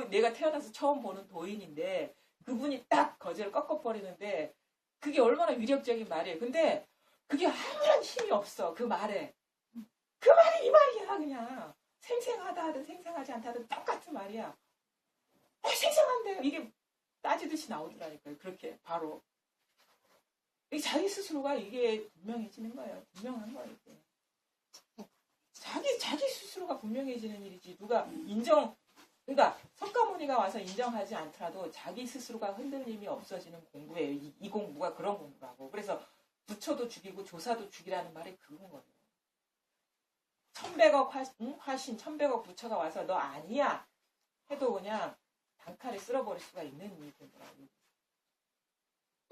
내가 태어나서 처음 보는 도인인데 그분이 딱 거제를 꺾어버리는데 그게 얼마나 위력적인 말이에요. 근데 그게 아무런 힘이 없어. 그 말에. 그 말이 이 말이야 그냥. 생생하다 하든 생생하지 않다 하든 똑같은 말이야. 생생한데요. 이게 따지듯이 나오더라니까요. 그렇게 바로. 자기 스스로가 이게 분명해지는 거예요. 분명한 거예요. 이게. 자기 스스로가 분명해지는 일이지. 누가 그러니까 석가모니가 와서 인정하지 않더라도 자기 스스로가 흔들림이 없어지는 공부예요. 이 공부가 그런 공부라고. 그래서 부처도 죽이고 조사도 죽이라는 말이 그런 거예요. 1100억 화신, 1100억 부처가 와서 너 아니야 해도 그냥 단칼에 쓸어버릴 수가 있는 일이더라고요.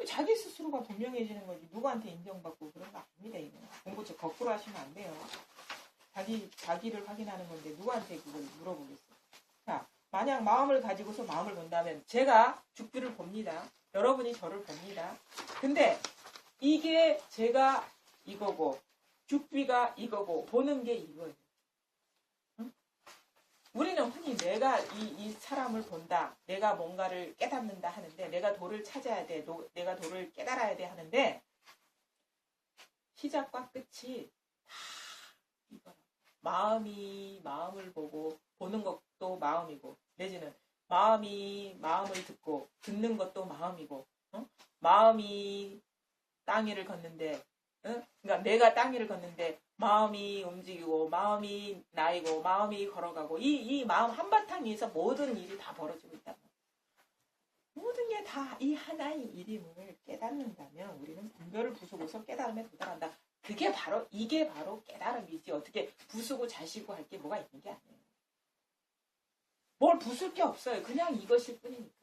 자기 스스로가 분명해지는 거지. 누구한테 인정받고 그런 거 아닙니다. 이거. 공부 거꾸로 하시면 안 돼요. 자기를 확인하는 건데 누구한테 그걸 물어보겠어요. 자, 만약 마음을 가지고서 마음을 본다면 제가 죽비를 봅니다. 여러분이 저를 봅니다. 근데 이게 제가 이거고 죽비가 이거고 보는 게 이거예요. 응? 우리는 흔히 내가 이 사람을 본다. 내가 뭔가를 깨닫는다 하는데 내가 도를 찾아야 돼. 내가 도를 깨달아야 돼 하는데 시작과 끝이 다 이거라. 마음이 마음을 보고 보는 것도 마음이고 내지는 마음이 마음을 듣고 듣는 것도 마음이고 마음이 땅 위를 걷는데 그러니까 내가 땅 위를 걷는데 마음이 움직이고 마음이 나이고 마음이 걸어가고 이 마음 한바탕 위에서 모든 일이 다 벌어지고 있다. 모든 게 다 이 하나의 일임을 깨닫는다면 우리는 분별을 부수고서 깨달음에 도달한다. 이게 바로 깨달음이지. 어떻게 부수고 자시고 할 게 뭐가 있는 게 아니에요. 뭘 부술 게 없어요. 그냥 이것일 뿐이니까.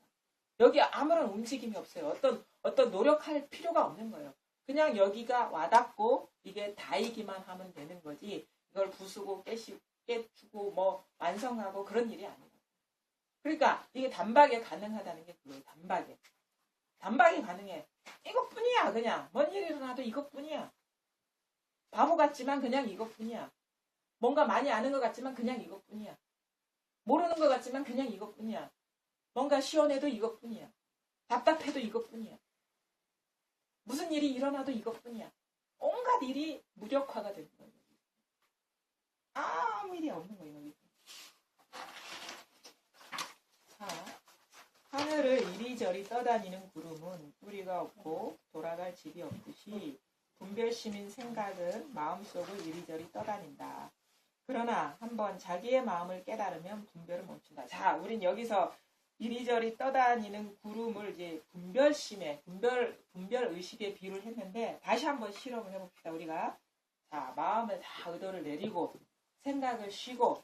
여기 아무런 움직임이 없어요. 어떤 어떤 노력할 필요가 없는 거예요. 그냥 여기가 와닿고 이게 닿이기만 하면 되는 거지 이걸 부수고 깨주고 뭐 완성하고 그런 일이 아니에요. 그러니까 이게 단박에 가능하다는 게 그거예요. 단박에 가능해. 이것뿐이야. 그냥 뭔 일이 일어나도 이것뿐이야. 바보 같지만 그냥 이것뿐이야. 뭔가 많이 아는 것 같지만 그냥 이것뿐이야. 모르는 것 같지만 그냥 이것뿐이야. 뭔가 시원해도 이것뿐이야. 답답해도 이것뿐이야. 무슨 일이 일어나도 이것뿐이야. 온갖 일이 무력화가 되는 거예요. 아무 일이 없는 거예요. 여기. 자, 하늘을 이리저리 떠다니는 구름은 뿌리가 없고 돌아갈 집이 없듯이 분별심인 생각은 마음속을 이리저리 떠다닌다. 그러나 한번 자기의 마음을 깨달으면 분별을 멈춘다. 자, 우린 여기서 이리저리 떠다니는 구름을 이제 분별심에, 분별 의식에 비유를 했는데 다시 한번 실험을 해봅시다. 우리가 자, 마음을 다 의도를 내리고 생각을 쉬고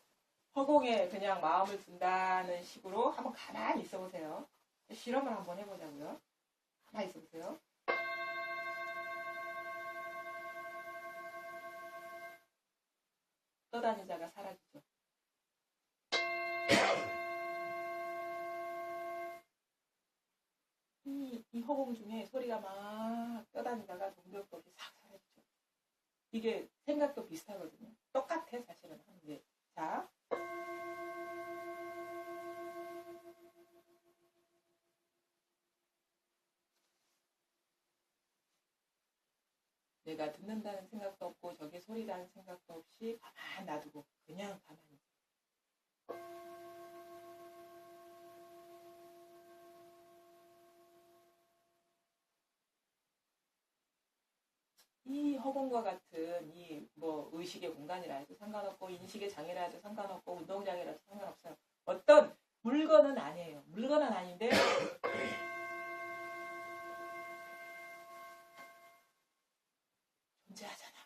허공에 그냥 마음을 둔다는 식으로 한번 가만히 있어 보세요. 실험을 한번 해보자고요. 가만히 있어 보세요. 떠다니다가 사라지죠. 이 허공 중에 소리가 막 떠다니다가 동력도 없이 싹 사라지죠. 이게 생각도 비슷하거든요. 똑같아 사실은 하는 게. 자, 내가 듣는다는 생각도 없고 저게 소리라는 생각도 없이 가만히 놔두고 그냥 가만히. 이 허공과 같은 이 뭐 의식의 공간이라 해도 상관없고 인식의 장애라 해도 상관없고 운동장애라 해도 상관없어요. 어떤 물건은 아니에요. 물건은 아닌데 존재하잖아.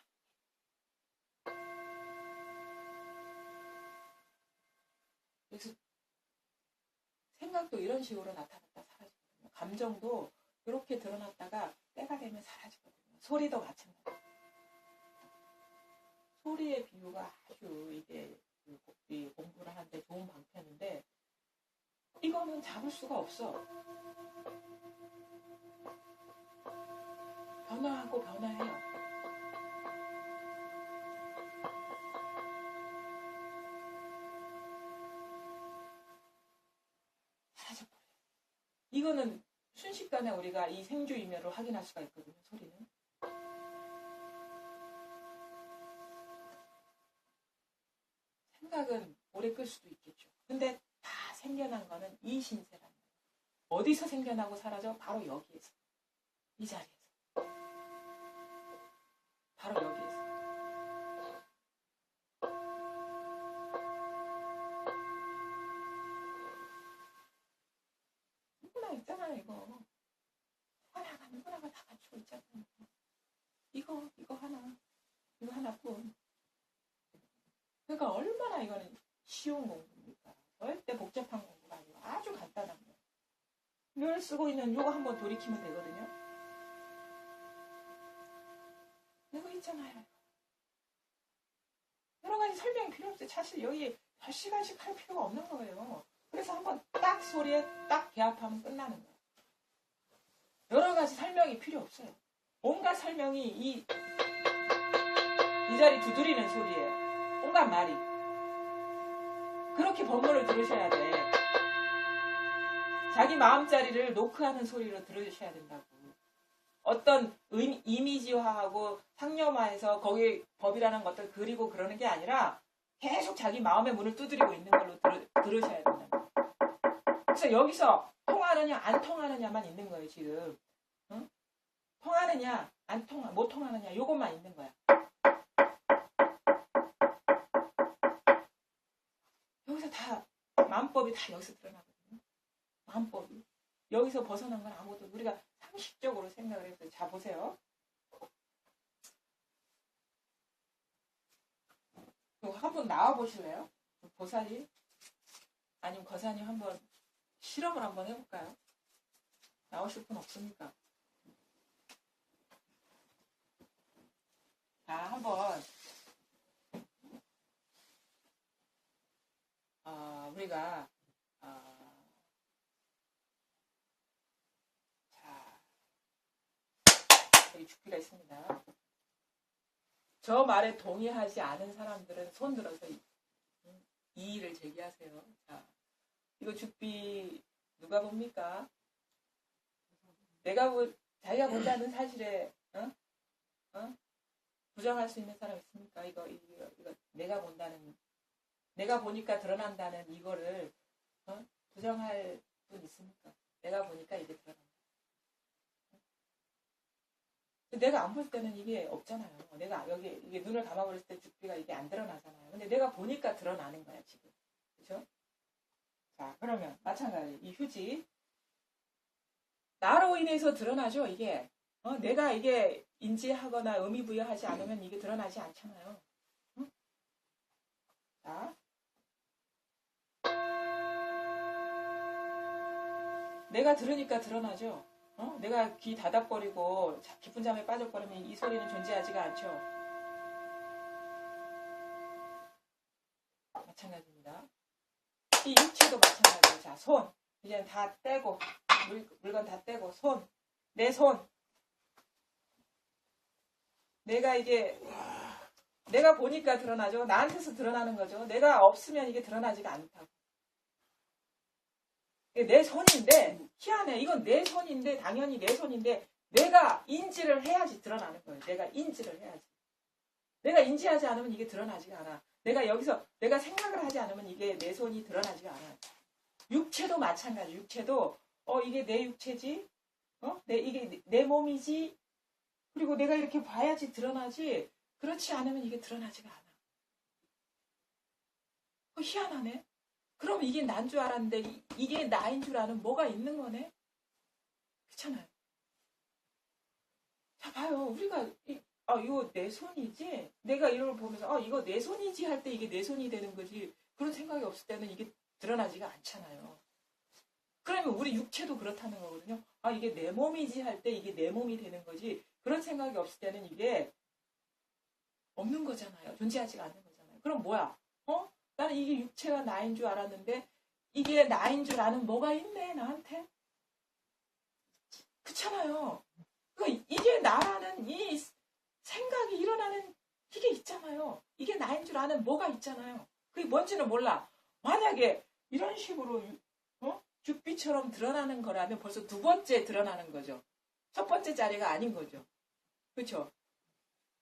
그래서 생각도 이런 식으로 나타났다 사라지거든요. 감정도 이렇게 드러났다가 때가 되면 사라지거든요. 소리도 마찬가지예요. 소리의 비유가 아주 이게 공부를 하는데 좋은 방편인데 이거는 잡을 수가 없어. 변화하고 변화해요. 사라져버려요. 이거는 순식간에 우리가 이 생주이면으로 확인할 수가 있거든요. 소리는. 생각은 오래 끌 수도 있겠죠. 근데 다 생겨난 거는 이 신세라는 거예요. 어디서 생겨나고 사라져? 바로 여기에서. 이 자리에서. 바로 여기에서. 누구나 있잖아요, 이거. 누구나가 다 갖추고 있잖아요. 이거 하나뿐. 그러니까 얼마나 이거는 쉬운 공부입니까? 절대 복잡한 공부가 아니고 아주 간단한 거예요. 이걸 쓰고 있는 이거 한번 돌이키면 되거든요. 이거 있잖아요. 여러 가지 설명이 필요 없어요. 사실 여기 몇 시간씩 할 필요가 없는 거예요. 그래서 한번 딱 소리에 딱 배합하면 끝나는 거예요. 여러 가지 설명이 필요 없어요. 온갖 설명이 이 자리 두드리는 소리예요. 온갖 말이. 그렇게 법문을 들으셔야 돼. 자기 마음자리를 노크하는 소리로 들으셔야 된다고. 어떤 이미지화하고 상념화해서 거기 법이라는 것들 그리고 그러는 게 아니라 계속 자기 마음의 문을 두드리고 있는 걸로 들으셔야 된다. 그래서 여기서 통하느냐 안 통하느냐만 있는 거예요. 지금. 응? 통하느냐 안 못 통하느냐 이것만 있는 거야. 여기서 다 마음법이 다 여기서 드러나거든요. 마음법이. 여기서 벗어난 건 아무것도 우리가 상식적으로 생각을 해서 자 보세요. 한번 나와 보실래요? 보살이 아니면 거사님 한번 실험을 한번 해볼까요? 나오실 분 없습니까? 자, 한번 우리가 자, 여기 주기가 있습니다. 저 말에 동의하지 않은 사람들은 손 들어서 이의를 제기하세요. 자, 이거 주비 누가 봅니까? 자기가 본다는 사실에 부정할 수 있는 사람 있습니까? 이거 내가 보니까 드러난다는 이거를 부정할 분 있습니까? 내가 보니까 이게 드러난다. 내가 안 볼 때는 이게 없잖아요. 내가 여기 이게 눈을 감아버렸을 때 주비가 이게 안 드러나잖아요. 근데 내가 보니까 드러나는 거야 지금. 그렇죠? 자, 그러면 마찬가지 이 휴지 나로 인해서 드러나죠. 이게 내가 이게 인지하거나 의미부여하지 않으면 이게 드러나지 않잖아요. 응? 자, 내가 들으니까 드러나죠. 내가 귀 닫아버리고 깊은 잠에 빠져버리면 이 소리는 존재하지가 않죠. 마찬가지입니다. 이 육체도 마찬가지예요. 자, 손. 이제 다 떼고 물건 다 떼고 손. 내 손. 내가 보니까 드러나죠. 나한테서 드러나는 거죠. 내가 없으면 이게 드러나지가 않다고. 내 손인데 희한해. 이건 내 손인데 당연히 내 손인데 내가 인지를 해야지 드러나는 거예요. 내가 인지를 해야지. 내가 인지하지 않으면 이게 드러나지가 않아. 내가 생각을 하지 않으면 이게 내 손이 드러나지가 않아. 육체도 마찬가지. 육체도 이게 내 육체지. 이게 내 몸이지. 그리고 내가 이렇게 봐야지 드러나지. 그렇지 않으면 이게 드러나지가 않아. 희한하네. 그럼 이게 난 줄 알았는데 이게 나인 줄 아는 뭐가 있는 거네? 그렇잖아요. 자, 봐요. 우리가 이거 내 손이지? 내가 이걸 보면서 이거 내 손이지 할 때 이게 내 손이 되는 거지. 그런 생각이 없을 때는 이게 드러나지가 않잖아요. 그러면 우리 육체도 그렇다는 거거든요. 이게 내 몸이지 할 때 이게 내 몸이 되는 거지. 그런 생각이 없을 때는 이게 없는 거잖아요. 존재하지가 않는 거잖아요. 그럼 뭐야? 나는 이게 육체가 나인 줄 알았는데 이게 나인 줄 아는 뭐가 있네 나한테? 그렇잖아요. 그러니까 이게 나라는 이 생각이 일어나는 이게 있잖아요. 이게 나인 줄 아는 뭐가 있잖아요. 그게 뭔지는 몰라. 만약에 이런 식으로 죽비처럼 드러나는 거라면 벌써 두 번째 드러나는 거죠. 첫 번째 자리가 아닌 거죠. 그렇죠?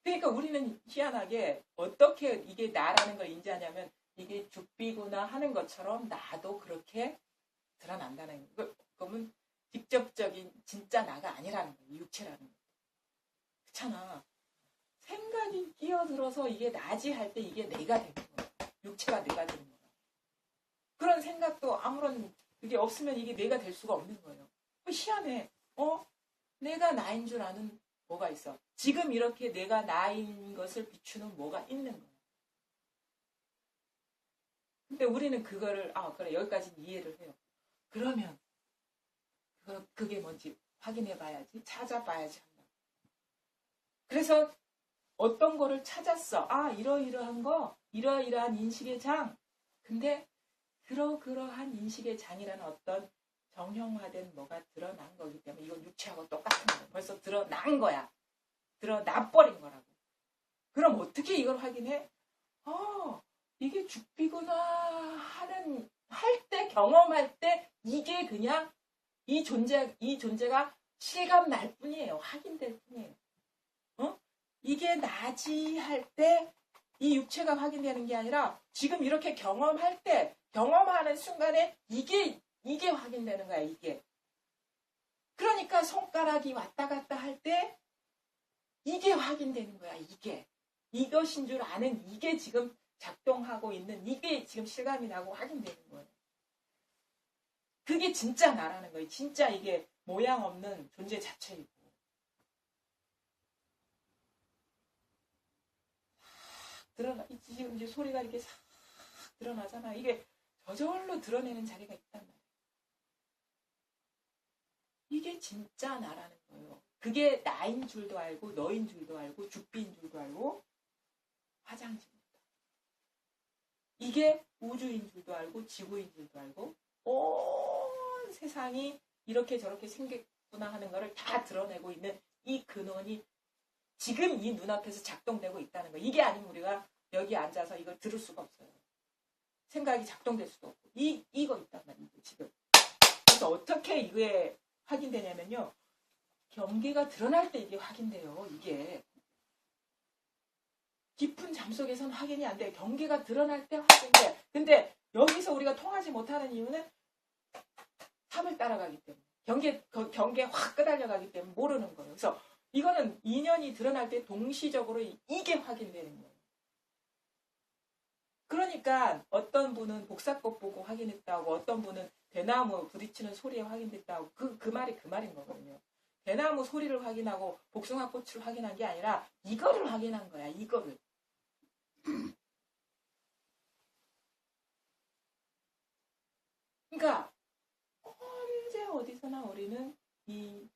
그러니까 우리는 희한하게 어떻게 이게 나라는 걸 인지하냐면 이게 죽비구나 하는 것처럼 나도 그렇게 드러난다는 거. 그러면 직접적인 진짜 나가 아니라는 거예요. 육체라는 거. 그렇잖아. 생각이 끼어들어서 이게 나지 할 때 이게 내가 되는 거예요. 육체가 내가 되는 거예요. 그런 생각도 아무런 그게 없으면 이게 내가 될 수가 없는 거예요. 희한해. 내가 나인 줄 아는 뭐가 있어. 지금 이렇게 내가 나인 것을 비추는 뭐가 있는 거예요. 근데 우리는 그거를 그래 여기까지 이해를 해요. 그러면 그게 뭔지 확인해 봐야지. 찾아봐야지 한다. 그래서 어떤 거를 찾았어. 이러이러한 거, 이러이러한 인식의 장. 근데 그러한 인식의 장이라는 어떤 정형화된 뭐가 드러난 거기 때문에 이건 육체하고 똑같은 거예요. 벌써 드러난 거야. 드러나버린 거라고. 그럼 어떻게 이걸 확인해? 이게 죽비구나 할 때, 경험할 때 이게 그냥 이 존재가 실감 날 뿐이에요. 확인될 뿐이에요. 이게 나지 할 때 이 육체가 확인되는 게 아니라 지금 이렇게 경험할 때 경험하는 순간에 이게 확인되는 거야. 이게. 그러니까 손가락이 왔다 갔다 할 때 이게 확인되는 거야. 이것인 줄 아는 이게 지금 작동하고 있는 이게 지금 실감이 나고 확인되는 거예요. 그게 진짜 나라는 거예요. 진짜 이게 모양 없는 존재 자체이고. 지금 이제 소리가 이렇게 싹 드러나잖아. 이게 저절로 드러내는 자리가 있단 말이에요. 이게 진짜 나라는 거예요. 그게 나인 줄도 알고 너인 줄도 알고 죽비인 줄도 알고 화장지입니다. 이게 우주인 줄도 알고 지구인 줄도 알고 온 세상이 이렇게 저렇게 생겼구나 하는 것을 다 드러내고 있는 이 근원이 지금 이 눈앞에서 작동되고 있다는 거. 이게 아니면 우리가 여기 앉아서 이걸 들을 수가 없어요. 생각이 작동될 수도 없고. 이거 있단 말이에요, 지금. 그래서 어떻게 이게 확인되냐면요. 경계가 드러날 때 이게 확인돼요, 이게. 깊은 잠 속에서는 확인이 안 돼. 경계가 드러날 때 확인돼. 근데 여기서 우리가 통하지 못하는 이유는 삶을 따라가기 때문에. 경계에 확 끄달려가기 때문에 모르는 거예요. 그래서 이거는 인연이 드러날 때 동시적으로 이게 확인되는 거예요. 그러니까 어떤 분은 복사꽃 보고 확인했다고, 어떤 분은 대나무 부딪히는 소리에 확인됐다고, 그 말이 그 말인 거거든요. 대나무 소리를 확인하고 복숭아꽃을 확인한 게 아니라 이거를 확인한 거야, 이거를. 그러니까 언제 어디서나 우리는 이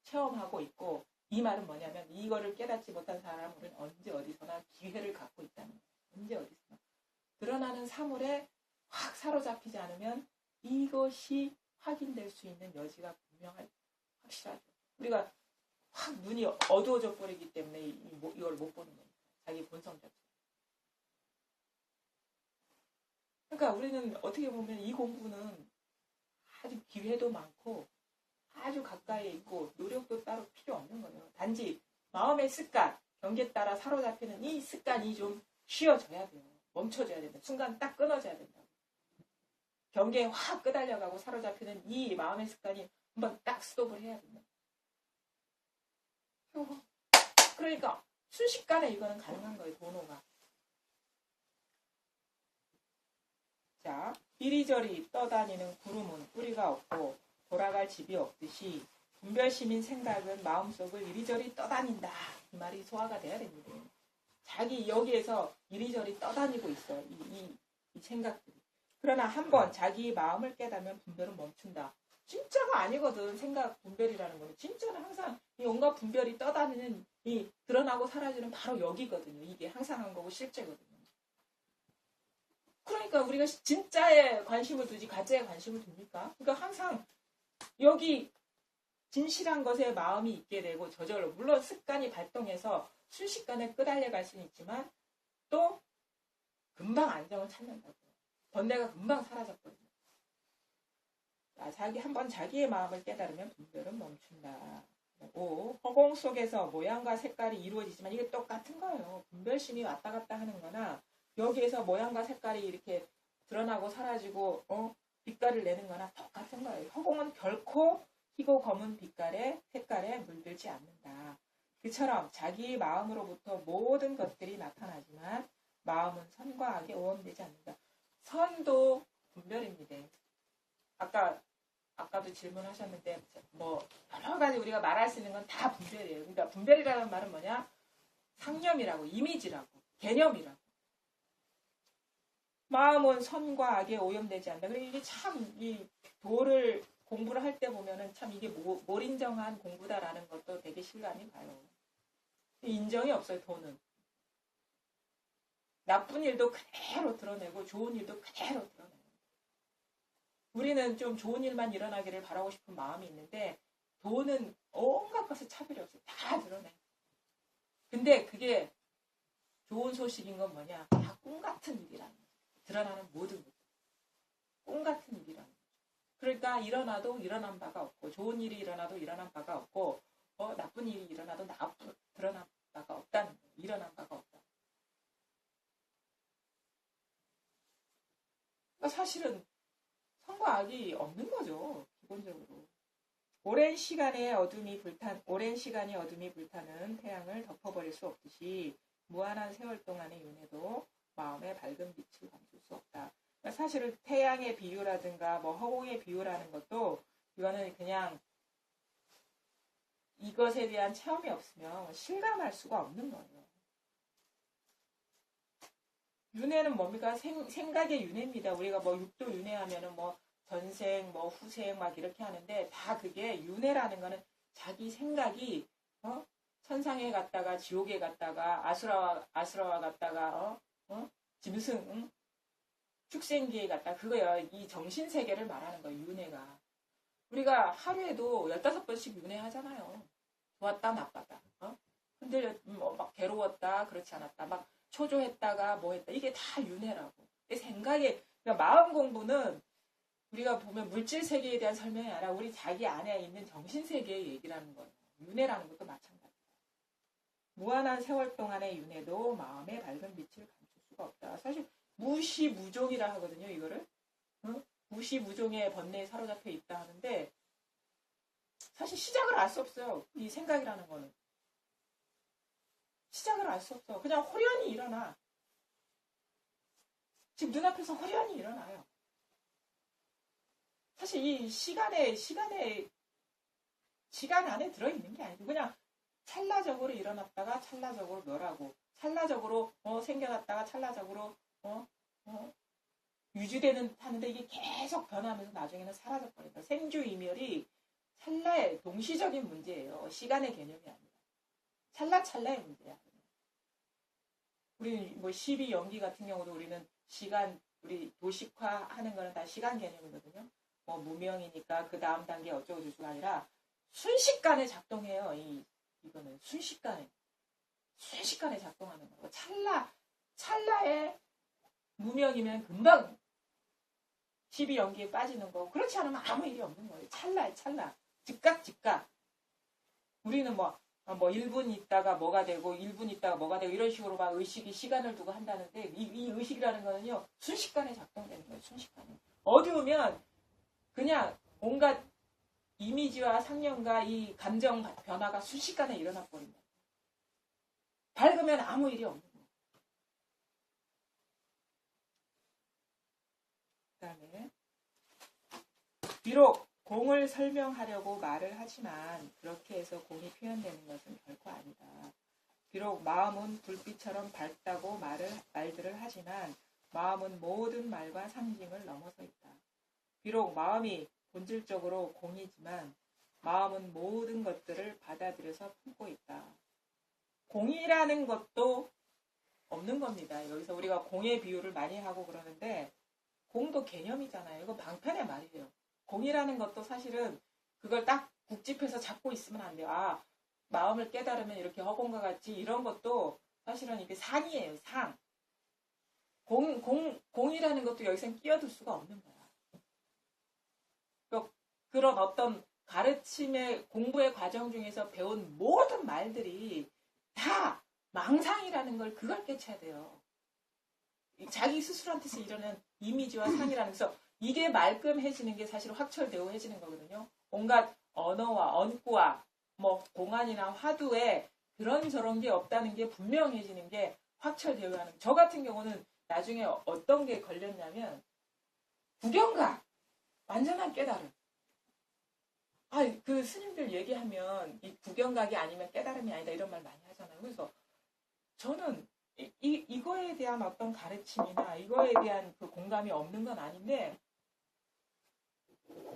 체험하고 있고, 이 말은 뭐냐면 이거를 깨닫지 못한 사람은 언제 어디서나 기회를 갖고 있다는 거예요. 언제 어디서나. 드러나는 사물에 확 사로잡히지 않으면 이것이 확인될 수 있는 여지가 확실하죠. 우리가 확 눈이 어두워져 버리기 때문에 이걸 못 보는 겁니다. 자기 본성 자체. 그러니까 우리는 어떻게 보면 이 공부는 아주 기회도 많고 아주 가까이에 있고 노력도 따로 필요 없는 거예요. 단지 마음의 습관, 경계에 따라 사로잡히는 이 습관이 좀 쉬어져야 돼요. 멈춰져야 된다. 순간 딱 끊어져야 된다. 경계에 확 끄달려가고 사로잡히는 이 마음의 습관이 한번 딱 스톱을 해야 된다. 그러니까 순식간에 이거는 가능한 거예요. 도노가. 자, 이리저리 떠다니는 구름은 뿌리가 없고 돌아갈 집이 없듯이 분별심인 생각은 마음속을 이리저리 떠다닌다. 이 말이 소화가 돼야 됩니다. 자기 여기에서 이리저리 떠다니고 있어요. 이 생각들이. 그러나 한번 자기 마음을 깨달으면 분별은 멈춘다. 진짜가 아니거든. 생각 분별이라는 거는. 진짜는 항상 이 온갖 분별이 떠다니는 이 드러나고 사라지는 바로 여기거든요. 이게 항상 한 거고 실제거든요. 그러니까 우리가 진짜에 관심을 두지 가짜에 관심을 둡니까? 그러니까 항상 여기 진실한 것에 마음이 있게 되고 저절로 물론 습관이 발동해서 순식간에 끄달려갈 수는 있지만 또 금방 안정을 찾는다고요. 번뇌가 금방 사라졌거든요. 한번 자기의 마음을 깨달으면 분별은 멈춘다. 5. 허공 속에서 모양과 색깔이 이루어지지만 이게 똑같은 거예요. 분별심이 왔다 갔다 하는 거나 여기에서 모양과 색깔이 이렇게 드러나고 사라지고 빛깔을 내는 거나 똑같은 거예요. 허공은 결코 희고 검은 색깔에 물들지 않는다. 그처럼 자기 마음으로부터 모든 것들이 나타나지만 마음은 선과 악에 오염되지 않는다. 선도 분별입니다. 아까도 질문하셨는데 뭐 여러 가지 우리가 말할 수 있는 건 다 분별이에요. 그러니까 분별이라는 말은 뭐냐? 상념이라고, 이미지라고, 개념이라고. 마음은 선과 악에 오염되지 않는다. 그리고 이게 참 이 도를 공부를 할 때 보면은 참 이게 몰인정한 공부다라는 것도 되게 실감이 가요. 인정이 없어요, 도는. 나쁜 일도 그대로 드러내고 좋은 일도 그대로 드러내요. 우리는 좀 좋은 일만 일어나기를 바라고 싶은 마음이 있는데 도는 온갖 것을 차별이 없어요. 다 드러내. 근데 그게 좋은 소식인 건 뭐냐? 다 꿈 같은 일이라는 거죠. 드러나는 모든 것. 꿈 같은 일이라는 거죠. 그러니까 일어나도 일어난 바가 없고 좋은 일이 일어나도 일어난 바가 없고 나쁜 일이 일어나도 드러난 바가 없다는 거예요. 일어난 바가 없다. 그러니까 사실은 선과 악이 없는 거죠. 기본적으로. 오랜 시간이 어둠이 불타는 태양을 덮어버릴 수 없듯이 무한한 세월 동안의 윤회도 마음의 밝은 빛을 감출 수 없다. 그러니까 사실은 태양의 비유라든가 뭐 허공의 비유라는 것도 이거는 그냥 이것에 대한 체험이 없으면 실감할 수가 없는 거예요. 윤회는 뭡니까? 생각의 윤회입니다. 우리가 뭐 육도 윤회하면은 뭐 전생, 뭐 후생 막 이렇게 하는데 다 그게 윤회라는 거는 자기 생각이 천상에 갔다가 지옥에 갔다가 아수라와 갔다가 짐승 축생기에 갔다 그거야. 이 정신세계를 말하는 거야. 윤회가. 우리가 하루에도 15번씩 윤회하잖아요. 좋았다 나빴다. 흔들렸 막 괴로웠다 그렇지 않았다. 막 초조했다가 뭐 했다. 이게 다 윤회라고. 생각에 그러니까 마음 공부는 우리가 보면 물질 세계에 대한 설명이 아니라 우리 자기 안에 있는 정신 세계의 얘기라는 거예요. 윤회라는 것도 마찬가지다. 무한한 세월 동안의 윤회도 마음의 밝은 빛을 감출 수가 없다. 사실 무시무종이라 하거든요. 이거를 무시무종의 번뇌에 사로잡혀 있다 하는데 사실 시작을 알 수 없어요. 이 생각이라는 거는 시작을 알 수 없어. 그냥 호련히 일어나. 지금 눈앞에서 호련히 일어나요. 사실 이 시간 안에 들어있는 게 아니고 그냥 찰나적으로 일어났다가 찰나적으로 멸하고 찰나적으로 생겨났다가 찰나적으로 유지되는 하는데 이게 계속 변하면서 나중에는 사라져버린다. 생주이멸이 찰나의 동시적인 문제예요. 시간의 개념이 아니라 찰나의 문제야. 우리는 뭐 12연기 같은 경우도 우리는 시간 우리 도식화하는 거는 다 시간 개념이거든요. 뭐 무명이니까 그 다음 단계 어쩌고 저쩌고 아니라 순식간에 작동해요. 이거는 순식간에 작동하는 거고 찰나의 무명이면 금방 12연기에 빠지는 거고 그렇지 않으면 아무 일이 없는 거예요. 찰나 즉각 우리는 뭐 1분 있다가 뭐가 되고 1분 있다가 뭐가 되고 이런 식으로 막 의식이 시간을 두고 한다는데 이 의식이라는 거는요 순식간에 작동되는 거예요. 순식간에 어두우면 그냥 온갖 이미지와 상념과 이 감정 변화가 순식간에 일어나 버린다. 밝으면 아무 일이 없는 거예요. 그다음에 비록 공을 설명하려고 말을 하지만 그렇게 해서 공이 표현되는 것은 결코 아니다. 비록 마음은 불빛처럼 밝다고 말들을 하지만 마음은 모든 말과 상징을 넘어서 있다. 비록 마음이 본질적으로 공이지만 마음은 모든 것들을 받아들여서 품고 있다. 공이라는 것도 없는 겁니다. 여기서 우리가 공의 비유를 많이 하고 그러는데 공도 개념이잖아요. 이거 방편의 말이에요. 공이라는 것도 사실은 그걸 딱 국집해서 잡고 있으면 안 돼요. 마음을 깨달으면 이렇게 허공과 같이 이런 것도 사실은 이게 상이에요. 상. 공이라는 것도 여기서는 끼어들 수가 없는 거야. 그런 어떤 가르침의 공부의 과정 중에서 배운 모든 말들이 다 망상이라는 걸 그걸 깨쳐야 돼요. 자기 스스로한테서 일어나는 이미지와 상이라는 그래서 이게 말끔해지는 게 사실 확철대오해지는 거거든요. 온갖 언어와 언구와 뭐 공안이나 화두에 그런 저런 게 없다는 게 분명해지는 게 확철대오하는. 저 같은 경우는 나중에 어떤 게 걸렸냐면 구경각 완전한 깨달음. 그 스님들 얘기하면 이 구경각이 아니면 깨달음이 아니다 이런 말 많이 하잖아요. 그래서 저는 이거에 대한 어떤 가르침이나 이거에 대한 그 공감이 없는 건 아닌데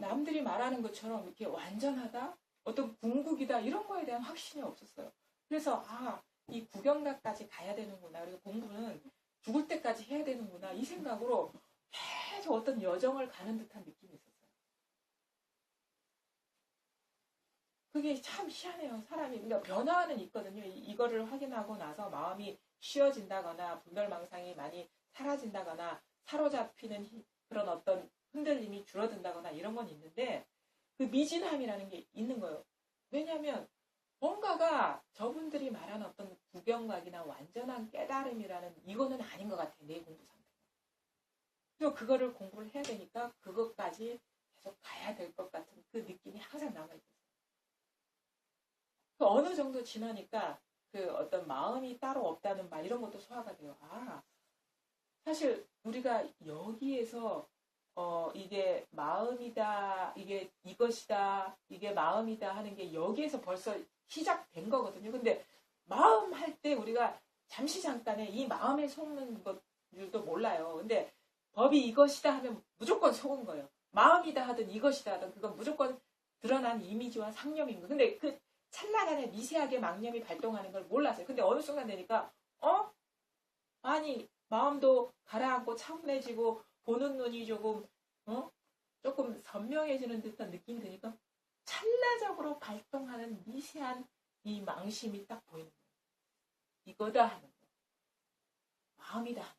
남들이 말하는 것처럼 이렇게 완전하다, 어떤 궁극이다 이런 거에 대한 확신이 없었어요. 그래서 이 구경각까지 가야 되는구나. 그리고 공부는 죽을 때까지 해야 되는구나. 이 생각으로 계속 어떤 여정을 가는 듯한 느낌이 있었어요. 그게 참 희한해요. 사람이. 그러니까 변화는 있거든요. 이거를 확인하고 나서 마음이 쉬어진다거나 분별망상이 많이 사라진다거나 사로잡히는 그런 어떤 흔들림이 줄어든다거나 이런 건 있는데 그 미진함이라는 게 있는 거예요. 왜냐하면 뭔가가 저분들이 말한 어떤 구경각이나 완전한 깨달음이라는 이거는 아닌 것 같아요. 내 공부 상태가. 그래서 그거를 공부를 해야 되니까 그것까지 계속 가야 될 것 같은 그 느낌이 항상 남아있어요. 어느 정도 지나니까 그 어떤 마음이 따로 없다는 말 이런 것도 소화가 돼요. 사실 우리가 여기에서 이게 마음이다, 이게 이것이다, 이게 마음이다 하는 게 여기에서 벌써 시작된 거거든요. 근데 마음 할 때 우리가 잠시 잠깐에 이 마음에 속는 것들도 몰라요. 근데 법이 이것이다 하면 무조건 속은 거예요. 마음이다 하든 이것이다 하든 그건 무조건 드러난 이미지와 상념인 거. 근데 그 찰나간에 미세하게 망념이 발동하는 걸 몰랐어요. 근데 어느 순간 되니까 아니 마음도 가라앉고 차분해지고 보는 눈이 조금 선명해지는 듯한 느낌이 드니까 찰나적으로 발동하는 미세한 이 망심이 딱 보이는 거예요. 이거다 하는 거. 마음이다 하는 거.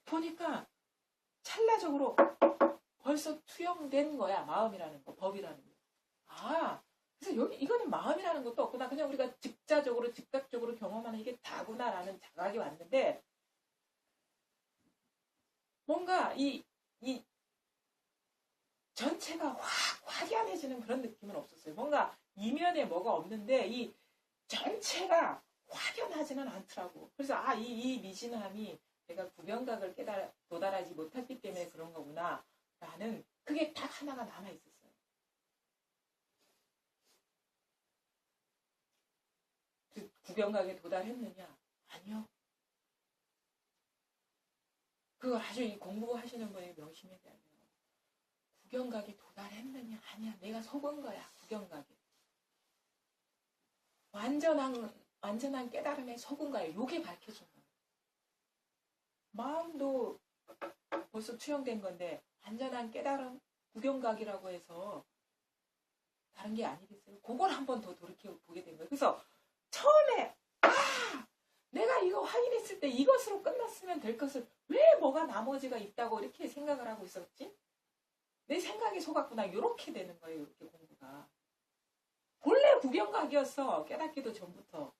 보니까 찰나적으로 벌써 투영된 거야. 마음이라는 거, 법이라는 거. 그래서 이거는 마음이라는 것도 없구나. 그냥 우리가 즉자적으로, 즉각적으로 경험하는 이게 다구나라는 자각이 왔는데, 뭔가 이 전체가 확연해지는 그런 느낌은 없었어요. 뭔가 이면에 뭐가 없는데, 이 전체가 확연하지는 않더라고. 그래서, 이 미진함이 내가 구경각을 도달하지 못했기 때문에 그런 거구나. 라는, 그게 딱 하나가 남아있었어요. 그 구경각에 도달했느냐? 아니요. 그거 아주 이 공부하시는 분의 명심해야 돼요. 구경각에 도달했느냐? 아니야. 내가 속은 거야. 구경각에. 완전한 깨달음에 속은 거야. 요게 밝혀진 거야. 마음도 벌써 투영된 건데 완전한 깨달음, 구경각이라고 해서 다른 게 아니겠어요. 그걸 한 번 더 돌이켜보게 된 거예요. 그래서 처음에 내가 이거 확인했을 때 이것으로 끝났으면 될 것을 왜 뭐가 나머지가 있다고 이렇게 생각을 하고 있었지? 내 생각이 속았구나. 이렇게 되는 거예요. 이렇게 공부가. 본래 구경각이었어. 깨닫기도 전부터.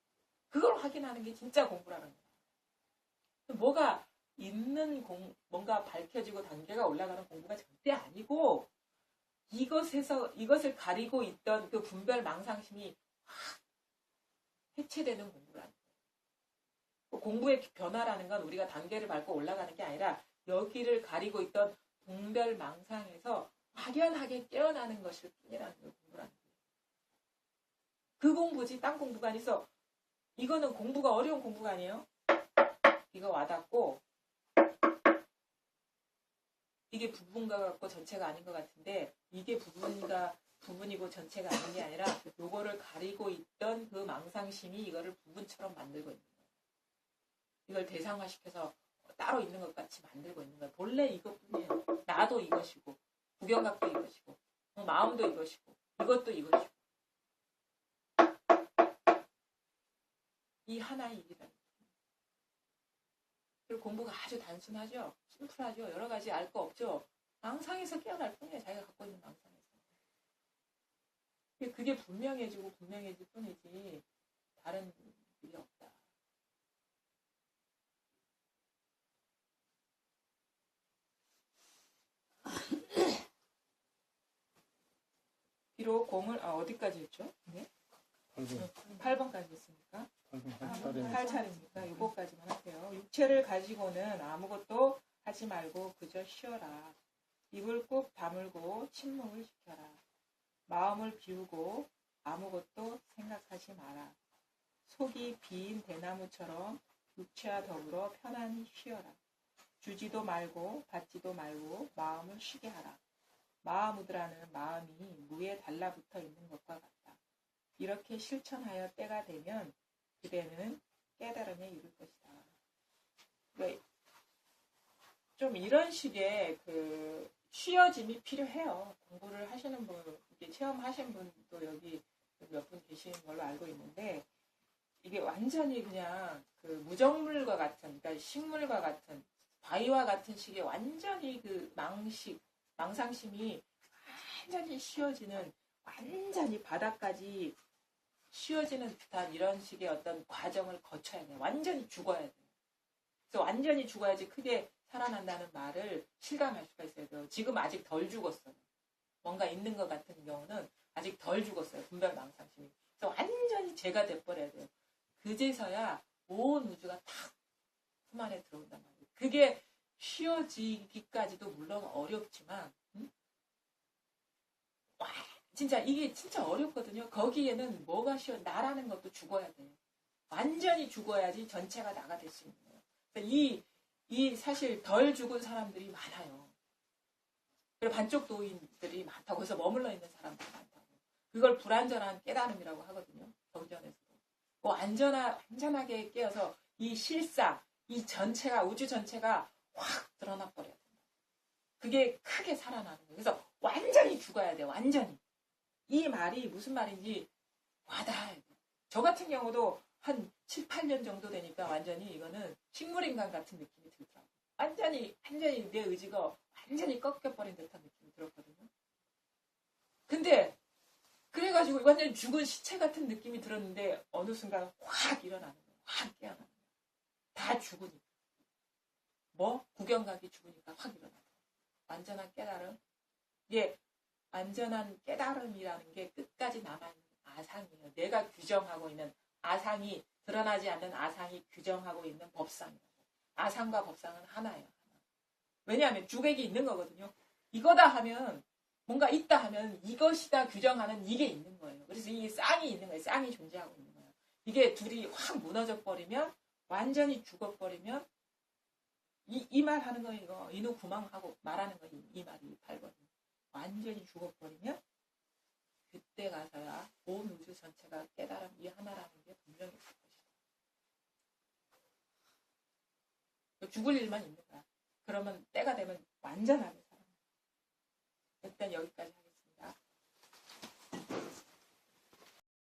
그걸 확인하는 게 진짜 공부라는 거야. 뭐가 있는 뭔가 밝혀지고 단계가 올라가는 공부가 절대 아니고 이것을 가리고 있던 그 분별 망상심이 확 해체되는 공부라는 거예요. 공부의 변화라는 건 우리가 단계를 밟고 올라가는 게 아니라 여기를 가리고 있던 분별 망상에서 확연하게 깨어나는 것일 뿐이라는 걸 공부라는 거예요. 그 공부지 딴 공부가 아니서 이거는 공부가 어려운 공부가 아니에요. 이거 와닿고 이게 부분과 같고 전체가 아닌 것 같은데 이게 부분이고 전체가 아닌 게 아니라 요거를 가리고 있던 그 망상심이 이거를 부분처럼 만들고 있는 거예요. 이걸 대상화시켜서 따로 있는 것 같이 만들고 있는 거예요. 본래 이것뿐이에요. 나도 이것이고 구경각도 이것이고 마음도 이것이고 이것도 이것이고 이 하나의 일이다. 그리고 공부가 아주 단순하죠. 심플하죠. 여러 가지 알 거 없죠. 망상에서 깨어날 뿐이에요. 자기가 갖고 있는 망상에서. 그게 분명해지고 분명해질 뿐이지 다른 일이 없다. 비록 공을 어디까지 했죠? 네? 8번까지 했으니까 8차례니까 요거까지만 할게요. 육체를 가지고는 아무것도 하지 말고 그저 쉬어라. 입을 꾹 다물고 침묵을 시켜라. 마음을 비우고 아무것도 생각하지 마라. 속이 비인 대나무처럼 육체와 더불어 편안히 쉬어라. 주지도 말고 받지도 말고 마음을 쉬게 하라. 마음우드라는 마음이 무에 달라붙어 있는 것과 같다. 이렇게 실천하여 때가 되면 그대는 깨달음에 이를 것이다. 그러니까 좀 이런 식의 그 쉬어짐이 필요해요. 공부를 하시는 분, 이게 체험하신 분도 여기 몇 분 계시는 걸로 알고 있는데 이게 완전히 그냥 그 무정물과 같은, 그러니까 식물과 같은, 바위와 같은 식의 완전히 그 망상심이 완전히 쉬어지는, 완전히 바닥까지 쉬어지는 듯한 이런 식의 어떤 과정을 거쳐야 돼요. 완전히 죽어야 돼요. 그래서 완전히 죽어야지 크게 살아난다는 말을 실감할 수가 있어야 돼요. 지금 아직 덜 죽었어요. 뭔가 있는 것 같은 경우는 아직 덜 죽었어요. 분별 망상심이. 그래서 완전히 제가 돼버려야 돼요. 그제서야 온 우주가 탁 품 안에 들어온단 말이에요. 그게 쉬어지기까지도 물론 어렵지만 진짜 이게 진짜 어렵거든요. 거기에는 뭐가 쉬어? 나라는 것도 죽어야 돼요. 완전히 죽어야지 전체가 나가 될 수 있는 거예요. 이 사실 덜 죽은 사람들이 많아요. 그리고 반쪽도인들이 많다고 해서 머물러 있는 사람들이 많다고. 그걸 불완전한 깨달음이라고 하거든요. 경전에서도. 완전하게 깨어서 이 실사, 이 전체가, 우주 전체가 확 드러나 버려야 된다. 그게 크게 살아나는 거예요. 그래서 완전히 죽어야 돼요. 완전히. 이 말이 무슨 말인지 와닿아야 돼요. 저 같은 경우도 한 7, 8년 정도 되니까 완전히 이거는 식물인간 같은 느낌이 들더라고요. 완전히 내 의지가 완전히 꺾여버린 듯한 느낌이 들었거든요. 근데 그래가지고 완전히 죽은 시체 같은 느낌이 들었는데 어느 순간 확 일어나는 거예요. 확 깨어나는 거예요. 다 죽으니까. 구경 가기 죽으니까 확 일어나요. 완전한 깨달음. 이게 완전한 깨달음이라는 게 끝까지 남아있는 아상이에요. 내가 규정하고 있는 아상이, 드러나지 않는 아상이 규정하고 있는 법상이에요. 아상과 법상은 하나예요. 하나. 왜냐하면 주객이 있는 거거든요. 이거다 하면, 뭔가 있다 하면 이것이다 규정하는 이게 있는 거예요. 그래서 이 쌍이 있는 거예요. 쌍이 존재하고 있는 거예요. 이게 둘이 확 무너져 버리면, 완전히 죽어버리면, 이 말 하는 거예요. 이거 인후 구망하고 말하는 거예요. 이 말이 8번이. 완전히 죽어버리면 그때 가서야 온 우주 전체가 깨달음 이 하나라는 게 분명히 있을 것이다. 죽을 일만 있는 거야. 그러면 때가 되면 완전하게 살아. 일단 여기까지